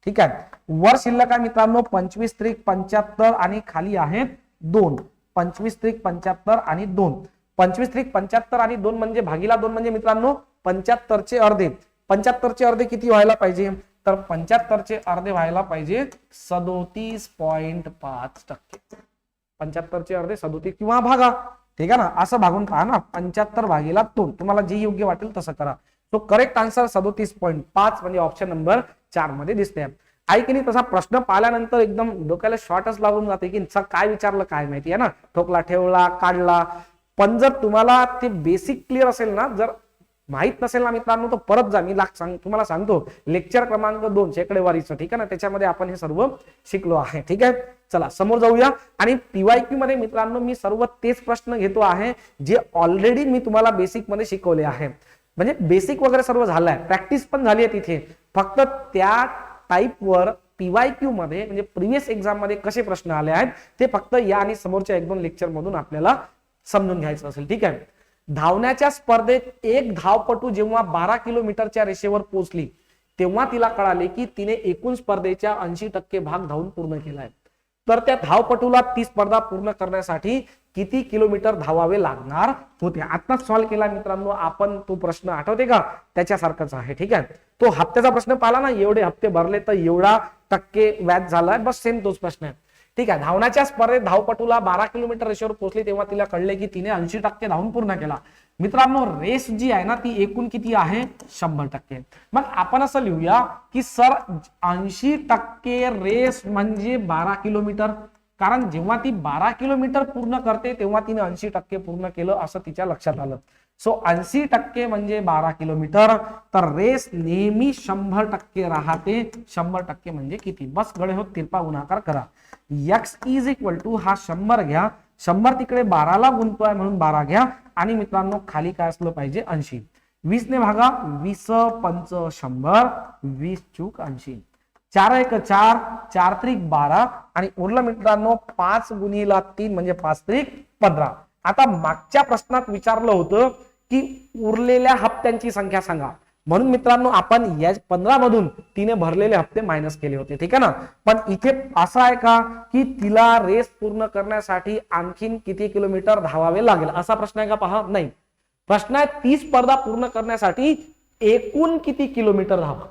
ठीक आहे. वर शिल्लक आहे मित्रांनो 25 त्रिक 75 आणि खाली आहेत 2. 25 त्रिक 75 आणि 2, 25 त्रिक 75 आणि 2 म्हणजे भागीला 2 म्हणजे मित्रांनो 75 चे अर्धे. 75 चे अर्धे किती व्हायला पाहिजे, तर 75 चे अर्धे व्हायला पाहिजे 37.5%. 75 चे अर्धे 37 किंवा भागा, ठीक आहे ना. असं भागून पहा ना, 75 भागीला 2, तुम्हाला जे योग्य वाटेल तसं करा. तो करेक्ट आन्सर 37.5 म्हणजे ऑप्शन नंबर 4 मध्ये दिसते. ऐकली तसा प्रश्न पाहिल्यानंतर एकदम डोक्याला शॉर्टच लागून जाते की काय विचारलं काय माहिती आहे ना, ठोकला ठेवला काढला. पण जर तुम्हाला ते बेसिक क्लिअर असेल ना, जर माहित नसेल ना मित्रांनो, तर परत जा, मी तुम्हाला सांगतो लेक्चर क्रमांक 2 शेकडेवारीचं, ठीक आहे ना, त्याच्यामध्ये आपण हे सर्व शिकलो आहे. ठीक आहे, चला समोर जाऊया. आणि पीवायक्यू मध्ये मित्रांनो मी सर्व तेच प्रश्न घेतो आहे जे ऑलरेडी मी तुम्हाला बेसिक मध्ये शिकवले आहे. म्हणजे बेसिक वगैरे सर्व झालंय, प्रॅक्टिस पण झाली आहे तिथे. फक्त त्या टाइप वर पीवायक्यू मध्ये म्हणजे प्रिव्हियस एक्झाम मध्ये कसे प्रश्न आले आहेत ते फक्त या आणि समोरच्या 1-2 लेक्चर मधून आपल्याला समजून घ्यायचं असेल. ठीक आहे, धावण्याच्या स्पर्धेत एक धावपटू जेव्हा 12 किलोमीटरच्या रेषेवर पोहोचली तेव्हा तिला कळाले की तिने एकूण स्पर्धेच्या 80% भाग धावून पूर्ण केलाय. तर त्या धावपटूला ती स्पर्धा पूर्ण करण्यासाठी किती किलोमीटर धावावे लागणार होते. आता सॉल्व्ह केला मित्रांनो आपण, तो प्रश्न आठवते का, त्याच्यासारखाच आहे. ठीक आहे, तो हप्त्याचा प्रश्न पाहिला ना, एवढे हप्ते भरले तर एवढा टक्के व्याज झालाय, बस सेम तोच प्रश्न आहे. ठीक आहे, धावण्याच्या स्पर्धेत धावपटूला 12 किलोमीटर रेषेवर पोहोचली तेव्हा तिला कळले की तिने 80% धावून पूर्ण केला. मित्रांनो रेस जी आहे ना ती एकूण किती आहे, 100%. मग आपण असं लिहूया की सर 80% रेस म्हणजे 12 किलोमीटर, कारण जेव्हा ती 12 किलोमीटर पूर्ण करते तेव्हा तिने 80% पूर्ण केलं असं तिच्या लक्षात आलं. सो 80% म्हणजे 12 किलोमीटर, तर रेस नेहमी 100% राहते. 100% म्हणजे किती, बस गडे हो तिरपा गुणाकार करा. x इज इक्वल टू हा 100 घ्या, 100 तिकडे 12 ला गुंततोय म्हणून 12 घ्या, आणि मित्रांनो खाली काय असलं पाहिजे 80. 20 ने भागा, 20 पंच 100, 20 चूक 80, 4 1 4, 4 त्रिक 12 आणि उरलं मित्रांनो 5 गुणिला 3 म्हणजे 5 त्रिक 15. आता मागच्या प्रश्नात विचारलं होतं की उरलेल्या हप्त्यांची संख्या सांगा, म्हणून मित्रांनो आपण या 15 मधून तिने भरलेले हप्ते मायनस केले होते. ठीक आहे ना, पण इथे असं आहे का की तिला रेस पूर्ण करण्यासाठी आणखीन किती किलोमीटर धावावे लागेल असा प्रश्न आहे का, पहा नाही. प्रश्न आहे ती स्पर्धा पूर्ण करण्यासाठी एकूण किती किलोमीटर धावा,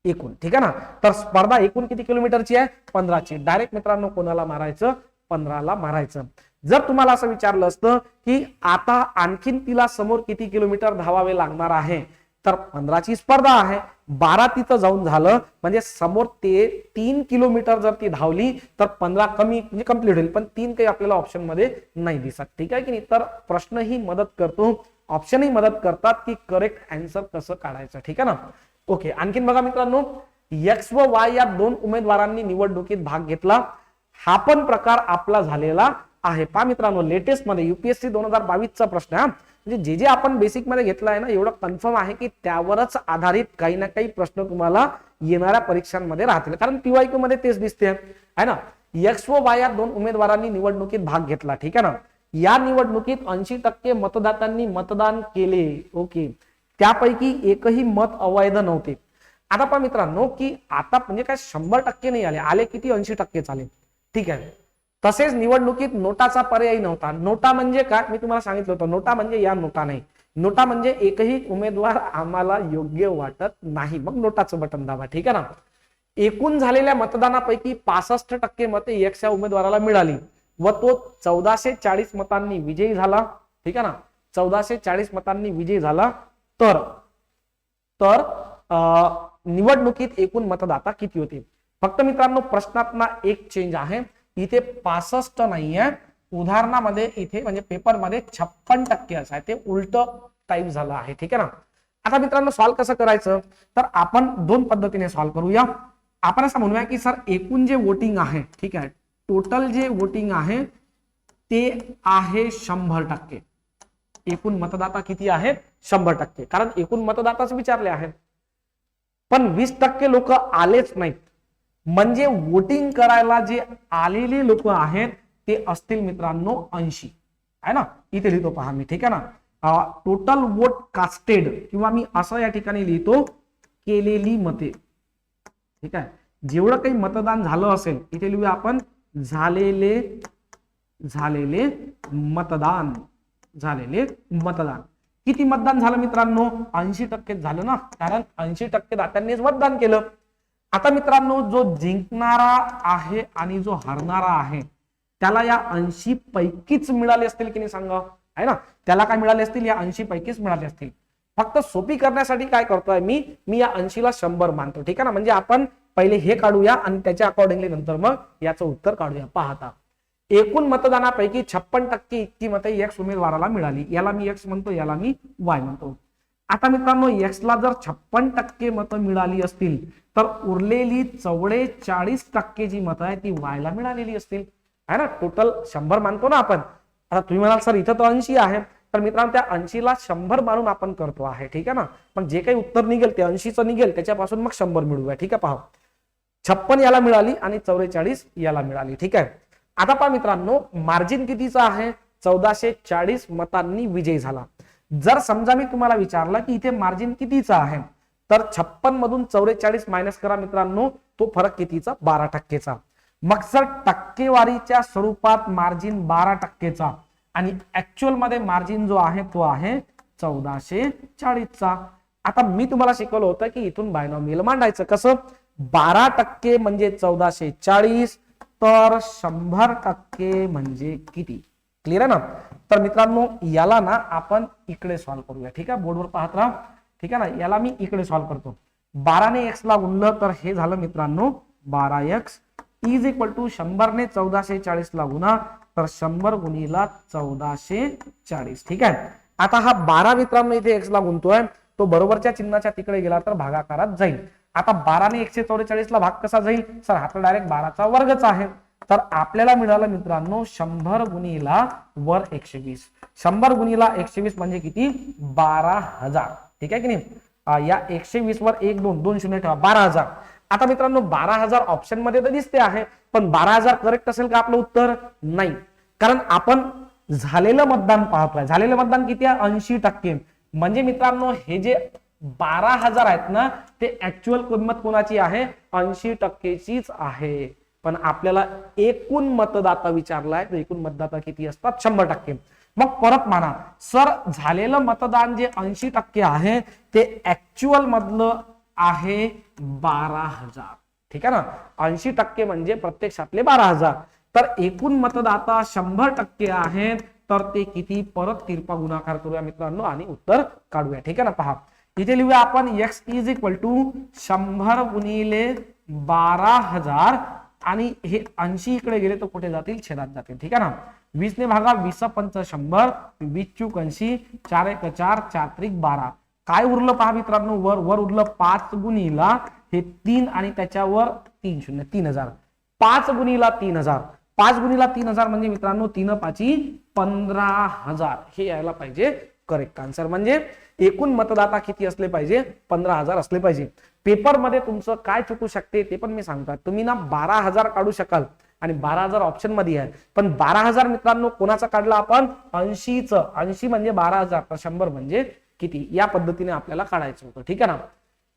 एकूण. ठीक आहे ना, तर स्पर्धा एकूण किती किलोमीटरची आहे, 15 ची. डायरेक्ट मित्रांनो कोणाला मारायचं, 15 ला मारायचं. जर तुम्हाला असं विचारलं असतं की आता आणखीन तिला समोर किती किलोमीटर धावावे लागणार आहे, तर 15 ची स्पर्धा आहे, 12 तिथं जाऊन झालं म्हणजे समोर ते 3 किलोमीटर जर ती धावली तर 15 कमी म्हणजे कंप्लीट होईल, पण 3 काही आपल्याला ऑप्शन मध्ये नाही दिसत. ठीक आहे की नाही, तर प्रश्न ही मदत करतो, ऑप्शन ही मदत करतात की करेक्ट आन्सर कसं काढायचं. ठीक आहे ना, ओके. आणखीन बघा मित्रांनो, एक्स व वाय या 2 उमेदवारांनी निवडणुकीत भाग घेतला, हा पण प्रकार आपला झालेला आहे. पहा मित्रांनो लेटेस्ट मध्ये UPSC 2022 चा प्रश्न आहे. म्हणजे जे आपण बेसिक मध्ये घेतला आहे ना, एवढं कन्फर्म आहे की त्यावरच आधारित काही ना काही प्रश्न तुम्हाला येणाऱ्या परीक्षांमध्ये राहतील, कारण पीवायक्यू मध्ये तेच दिसते आहे ना. एक्स व वाय या 2 उमेदवारांनी निवडणुकीत भाग घेतला. ठीक आहे ना, या निवडणुकीत 80% मतदातांनी मतदान केले. ओके, त्यापैकी एकही मत अवैध नव्हते. आता पहा मित्रांनो की आता म्हणजे काय 100% नाही आले किती, 80% आले. ठीक आहे, तसेच निवडणुकीत नोटाचा पर्याय नव्हता. नोटा म्हणजे काय मी तुम्हाला सांगितलं होतं, नोटा म्हणजे या नोटा नाही, नोटा म्हणजे एकही उमेदवार आम्हाला योग्य वाटत नाही, मग नोटाचं बटन दाबा. ठीक आहे ना, एकूण झालेल्या मतदानापैकी 65% मते एक्स या उमेदवाराला मिळाली व तो 1440 मतांनी विजयी झाला. ठीक आहे ना, 1440 मतांनी विजयी झाला. तर निवडणुकीत एकूण मतदाता किती होते. फक्त मित्रांनो प्रश्नात ना एक चेंज आहे, इथे 65 नाहीये, उदाहरणामध्ये इथे म्हणजे पेपर मध्ये 56% असं आहे, ते उलट टाईप झालं आहे, ठीक आहे ना. आता मित्रांनो सॉल्व्ह कसं करायचं, तर आपण दोन पद्धतीने सॉल्व्ह करूया. आपण असं म्हणूया की सर एकूण जे वोटिंग आहे, ठीक आहे, टोटल जे वोटिंग आहे ते आहे 100%. एकूण मतदाता किती आहेत, 100%, कारण एकूण मतदाताच विचारले आहेत. पण 20% लोक आलेच नाहीत, म्हणजे वोटिंग करायला जे आलेले लोक आहेत ते असतील मित्रांनो 80, आहे ना. इथे लिहितो पहा मी, ठीक आहे ना. टोटल वोट कास्टेड, किंवा मी असं या ठिकाणी लिहितो केलेली मते, ठीक आहे. जेवढं काही मतदान झालं असेल इथे लिहूया आपण झालेले मतदान. किती मतदान झालं मित्रांनो, 80% झालं ना, कारण 80% दात्यांनीच मतदान केलं. आता मित्रांनो जो जिंकणारा आहे आणि जो हरणारा आहे त्याला या 80 पैकीच मिळाले असतील की नाही सांगा, आहे ना. त्याला काय मिळाले असतील, या 80 पैकीच मिळाले असतील. फक्त सोपी करण्यासाठी काय करतोय मी या 80 ला 100 मानतो, ठीक आहे ना. म्हणजे आपण पहिले हे काढूया आणि त्याच्या अकॉर्डिंगली नंतर मग याचं उत्तर काढूया. पाहता एकूण मतदानापैकी 56% इतकी मते एक्स उमेदवाराला मिळाली. याला मी एक्स म्हणतो, याला मी वाय म्हणतो. आता मित्रांनो एक्स ला जर 56% मतं मिळाली असतील तर उरलेली 44% जी मतं आहे ती वाय ला मिळालेली असतील, आहे ना. टोटल 100 मानतो ना आपण. आता तुम्ही म्हणाल सर इथं तर 80 आहे, तर मित्रांनो त्या 80 ला 100 मानून आपण करतो आहे, ठीक आहे ना. पण जे काही उत्तर निघेल ते 80चं निघेल, त्याच्यापासून मग 100 मिळवूया, ठीक आहे. पहा 56 याला मिळाली आणि 44 याला मिळाली, ठीक आहे. आता पहा मित्रांनो मार्जिन कितीचा आहे, 1440 मतांनी विजय झाला. जर समजा मी तुम्हाला विचारलं की इथे मार्जिन कितीचा आहे, तर 56 मधून 44 मायनस करा मित्रांनो, तो फरक कितीचा, 12%चा. मग सर टक्केवारीच्या स्वरूपात मार्जिन 12%चा आणि ऍक्च्युअल मध्ये मार्जिन जो आहे तो आहे 1440चा. आता मी तुम्हाला शिकवलं होतं की इथून बायनॉमियल मांडायचं कसं, 12% म्हणजे 1440, तर 100% म्हणजे किती, क्लिअर आहे ना. तर मित्रांनो याला ना आपण इकडे सॉल्व्ह करूया, ठीक आहे. बोर्डवर पाहत राहा, ठीक आहे ना. याला मी इकडे सॉल्व्ह करतो. 12 ने x ला गुणलं तर हे झालं मित्रांनो 12x इज इक्वल टू 100 ने 1440 ला गुणा तर 100 गुणिला 1440, ठीक आहे. आता हा 12 मित्रांनो इथे x ला गुणतोय, तो बरोबरच्या चिन्हाच्या तिकडे गेला तर भागाकारात जाईल. आता 12 ने 144 ला भाग कसा जाईल, सर हा तर डायरेक्ट 12चा वर्गच आहे. तर आपल्याला मिळालं मित्रांनो 100 गुणिला वर 120. 100 गुणिला 120 म्हणजे किती, 12,000, ठीक आहे की नाही. या 120 वर 1 2 2 शून्य ठेवा, 12,000. आता मित्रांनो 12,000 ऑप्शन मध्ये तर दिसते आहे, पण 12,000 करेक्ट असेल का आपलं उत्तर, नाही. कारण आपण झालेलं मतदान पाहतोय. झालेलं मतदान किती आहे, 80%. म्हणजे मित्रांनो हे जे 12,000 आहेत ना ते ऍक्च्युअल किंमत कोणाची आहे, 80%चीच आहे. पण आपल्याला एकूण मतदाता विचारलाय, तर एकूण मतदाता किती असतात, 100%. मग परत माना सर झालेलं मतदान जे 80% आहे ते ऍक्च्युअल मधलं आहे 12,000, ठीक आहे ना. 80% म्हणजे प्रत्यक्षातले 12,000. तर एकूण मतदाता 100% आहेत, तर ते किती, परत तिरपा गुणाकार करूया मित्रांनो आणि उत्तर काढूया, ठीक आहे ना. पहा इथे लिहूया आपण x इज इक्वल टू 100 गुणिले 12,000 आणि हे 80 इकडे गेले तर कुठे जातील, छेदात जातील, ठीक आहे ना. 20 ने भागा, 20 पंच 100, 20 चूक 80, 4 1 4, 4 त्रिक 12. काय उरलं पहा मित्रांनो, वर उरलं 5 गुणिला हे 3 आणि त्याच्यावर 3 शून्य 3000. 5 गुणिला 3000, 5 गुणिला 3000 म्हणजे मित्रांनो 3 5 15,000. हे यायला पाहिजे करेक्ट आन्सर. म्हणजे एकूण मतदाता किती असले पाहिजे, 15,000 असले पाहिजे. पेपर मध्ये तुमचं काय चुकू शकते ते पण मी सांगतो. तुम्ही ना 12,000 काढू शकाल आणि 12,000 ऑप्शन मध्ये आहे, पण 12,000 मित्रांनो कोणाचा काढला आपण, 80चं. 80 म्हणजे 12,000 तर 100 म्हणजे किती, या पद्धतीने आपल्याला काढायचं होतं, ठीक आहे ना.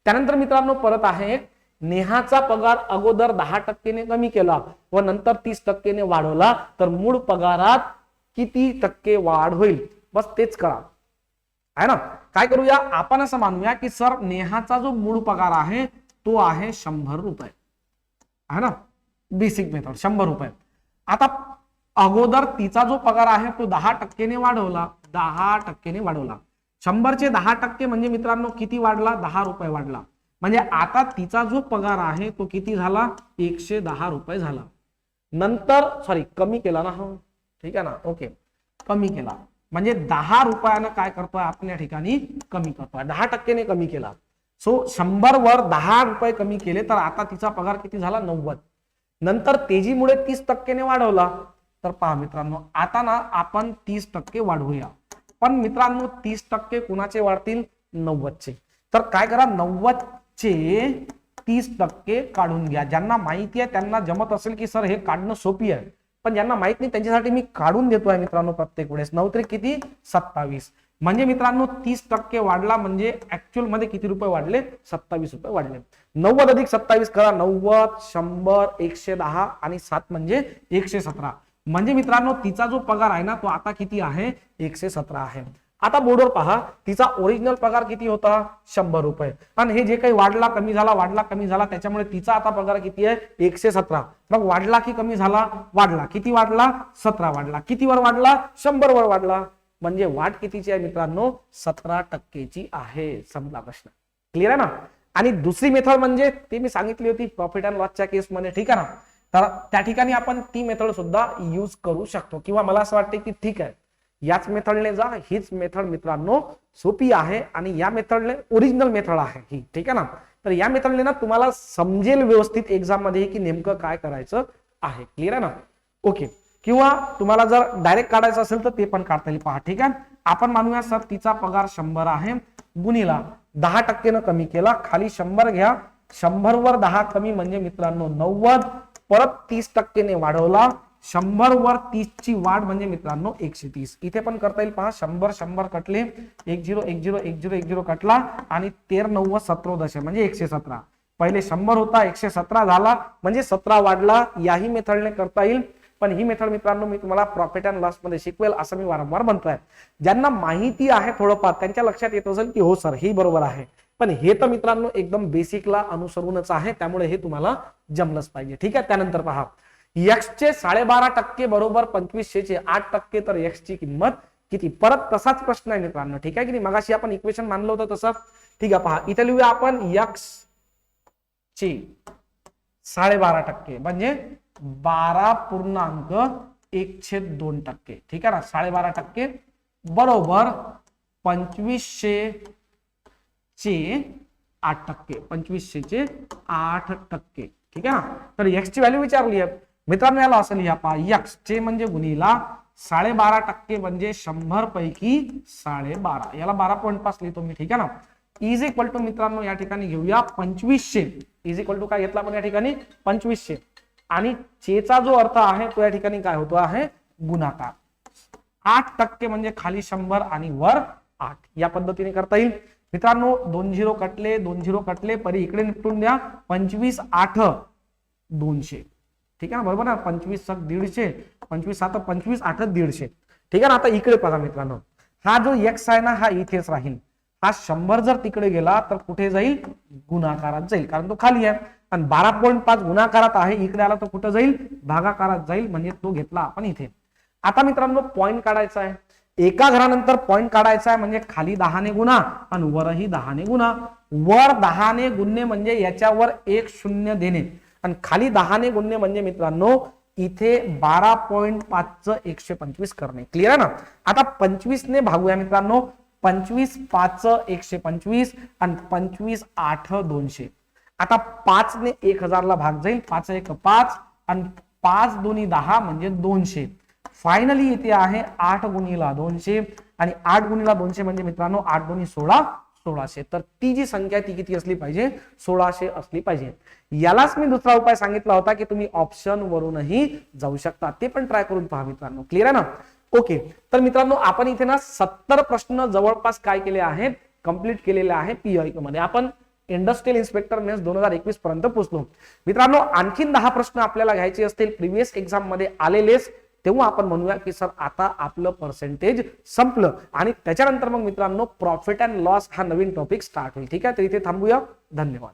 त्यानंतर मित्रांनो परत आहे, नेहाचा पगार अगोदर 10% कमी केला व नंतर 30% वाढवला तर मूळ पगारात किती टक्के वाढ होईल. बस तेच करा, आहे ना. काय करूया आपण, असं मानूया की सर नेहाचा जो मूळ पगार आहे तो आहे 100 रुपये, आहे ना. बेसिक मेथड 100 रुपये. आता अगोदर तिचा जो पगार आहे तो 10% वाढवला, 10% वाढवला. 100 चे 10% म्हणजे मित्रांनो किती वाढला, 10 रुपये वाढला. म्हणजे आता तिचा जो पगार आहे तो किती झाला, 110 रुपये झाला. नंतर सॉरी कमी केला ना, हो ठीक आहे ना, ओके कमी केला. म्हणजे 10 रुपयानं काय करतोय आपण या ठिकाणी कमी करतोय, 10% कमी केला. सो 100 वर 10 रुपये कमी केले तर आता तिचा पगार किती झाला 90. नंतर तेजीमुळे 30% वाढवला. तर पहा मित्रांनो आता ना आपण 30% वाढवूया. पण मित्रांनो 30% कुणाचे वाढतील 90चे. तर काय करा 90चे 30% काढून घ्या. ज्यांना माहिती आहे त्यांना जमत असेल की सर हे काढणं सोपी आहे, पण ज्यांना माहित नाही त्यांच्यासाठी मी काढून देतोय मित्रांनो प्रत्येक वेळेस. 9 त्रिक किती 27. म्हणजे मित्रांनो 30% वाढला म्हणजे ऍक्च्युअल मध्ये किती रुपये वाढले 27 रुपये वाढले. 90 अधिक 27 करा 90 100 110 आणि 7 म्हणजे 117. म्हणजे मित्रांनो तिचा जो पगार आहे ना तो आता किती आहे 117 आहे. आता बोर्डवर पहा तिचा ओरिजिनल पगार किती होता 100 रुपये आणि हे जे काही वाढला कमी झाला त्याच्यामुळे तिचा आता पगार किती आहे 117. मग वाढला की कमी झाला वाढला. किती वाढला 17 वाढला. कितीवर वाढला 100 वर वाढला. म्हणजे वाढ कितीची आहे मित्रांनो 17%ची आहे. संपला प्रश्न. क्लिअर आहे ना. आणि दुसरी मेथड म्हणजे ती मी सांगितली होती प्रॉफिट अँड लॉसच्या केसमध्ये, ठीक आहे ना. तर त्या ठिकाणी आपण ती मेथड सुद्धा यूज करू शकतो किंवा मला असं वाटतं की ठीक आहे याच मेथडने जा. हीच मेथड मित्रांनो सोपी आहे आणि या मेथडने ओरिजिनल मेथड आहे ही, ठीक आहे ना. तर या मेथडने ना तुम्हाला समजेल व्यवस्थित एक्झाम मध्ये की नेमकं काय करायचं आहे. क्लिअर आहे ना. ओके. किंवा तुम्हाला जर डायरेक्ट काढायचं असेल तर ते पण काढता येईल. पहा ठीक आहे. आपण मानूया सर तिचा पगार 100 आहे गुणिला 10% कमी केला. खाली 100 घ्या. 100 वर 10 कमी म्हणजे मित्रांनो 90. परत 30% वाढवला. 100 वर 30 ची वाढ म्हणजे मित्रांनो 130. इथे पण करता येईल. पहा 100 कटले 10 कटला आणि 13 9 17 म्हणजे 117. पहिले 100 होता 117 झाला म्हणजे 17 वाढला. याही मेथडने करता येईल. पण ही मेथड मित्रांनो मी तुम्हाला प्रॉफिट अँड लॉस मध्ये शिकवेल असं मी वारंवार म्हणतोय. ज्यांना माहिती आहे थोडंफार त्यांच्या लक्षात येत असेल की हो सर हे बरोबर आहे. पण हे तर मित्रांनो एकदम बेसिकला अनुसरूनच आहे त्यामुळे हे तुम्हाला जमलंच पाहिजे. ठीक आहे. त्यानंतर पहा x चे 12.5% बरोबर 2500 चे 8%. तर x ची किंमत किती. परत तसाच प्रश्न आहे मित्रांनो. ठीक आहे की नाही. मगाशी आपण इक्वेशन मानलं होतं तसं. ठीक आहे. पहा इथे लिहूया आपण x ची 12.5% म्हणजे 12.1/2%. ठीक आहे ना. 12.5% बरोबर 2500 चे 8%. 2500 चे 8%. ठीक आहे ना. तर x ची व्हॅल्यू विचारली आहे मित्रांनो. याला असं लिहा पहा x चे म्हणजे गुणिला 12.5% म्हणजे 100 पैकी 12.5. याला 12.5 लिहितो मी. ठीक आहे ना. इज इक्वल टू मित्रांनो या ठिकाणी घेऊया 2500. इज इक्वल टू काय घेतला आपण या ठिकाणी 2500 आणि चेचा जो अर्थ आहे तो या ठिकाणी काय होतो आहे गुणाकार. 8% म्हणजे खाली 100 आणि वर 8. या पद्धतीने करता येईल मित्रांनो. 20 कटले 20 कटले परी इकडे निपटून द्या. 25 8 200. ठीक आहे ना. बरोबर ना. 25 7 150 25 7 25 8 150. ठीक आहे ना. आता इकडे पहा मित्रांनो हा जो x आहे ना हा इथेच राहील. हा 100 जर तिकडे गेला तर कुठे जाईल गुणाकारात जाईल कारण तो खाली आहे. आणि 12.5 गुणाकारात आहे. इकडे आला तर कुठे जाईल भागाकारात जाईल म्हणजे तो घेतला आपण इथे. आता मित्रांनो पॉइंट काढायचा आहे. एका घरानंतर पॉइंट काढायचा आहे म्हणजे खाली 10 ने गुणा आणि वरही 10 ने गुणा. वर 10 ने गुणणे म्हणजे याच्यावर 1 0 देणे आणि खाली 10 ने गुणणे म्हणजे मित्रांनो इथे 12.5 च 125 करणे. क्लिअर आहे ना. आता 25 ने भागूया मित्रांनो. 25 5 125 आणि 25 8 200. आता 5 ने 1000 ला भाग जाईल. 5 1 5 आणि 5 2 10 म्हणजे 200. फायनली इथे आहे 8 गुणिला 200 आणि 8 गुणिला 200 म्हणजे मित्रांनो 8 2 16 1600. तर ती जी संख्या ती किती असली पाहिजे 1600 असली पाहिजे. यालाच मी दुसरा उपाय सांगितला होता की तुम्ही ऑप्शन वरूनही जाऊ शकता. ते पण ट्राय करून पहा मित्रांनो. क्लिअर आहे ना. ओके. तर मित्रांनो आपण इथे ना 70 प्रश्न जवळपास काय केले आहेत कंप्लीट केलेले आहे पीआयक्यू मध्ये. आपण इंडस्ट्रियल इन्स्पेक्टर मेन्स 2021 पर्यंत पोहोचलो मित्रांनो. आणखीन 10 प्रश्न आपल्याला घ्यायचे असतील प्रिव्हियस एक्झाम मध्ये आलेलेच तेव्हा आपण म्हणूया की सर आता आपलं पर्सेंटेज संपलं आणि त्याच्यानंतर मग मित्रांनो प्रॉफिट अँड लॉस हा नवीन टॉपिक स्टार्ट होईल. ठीक आहे. तर इथे थांबूया. धन्यवाद.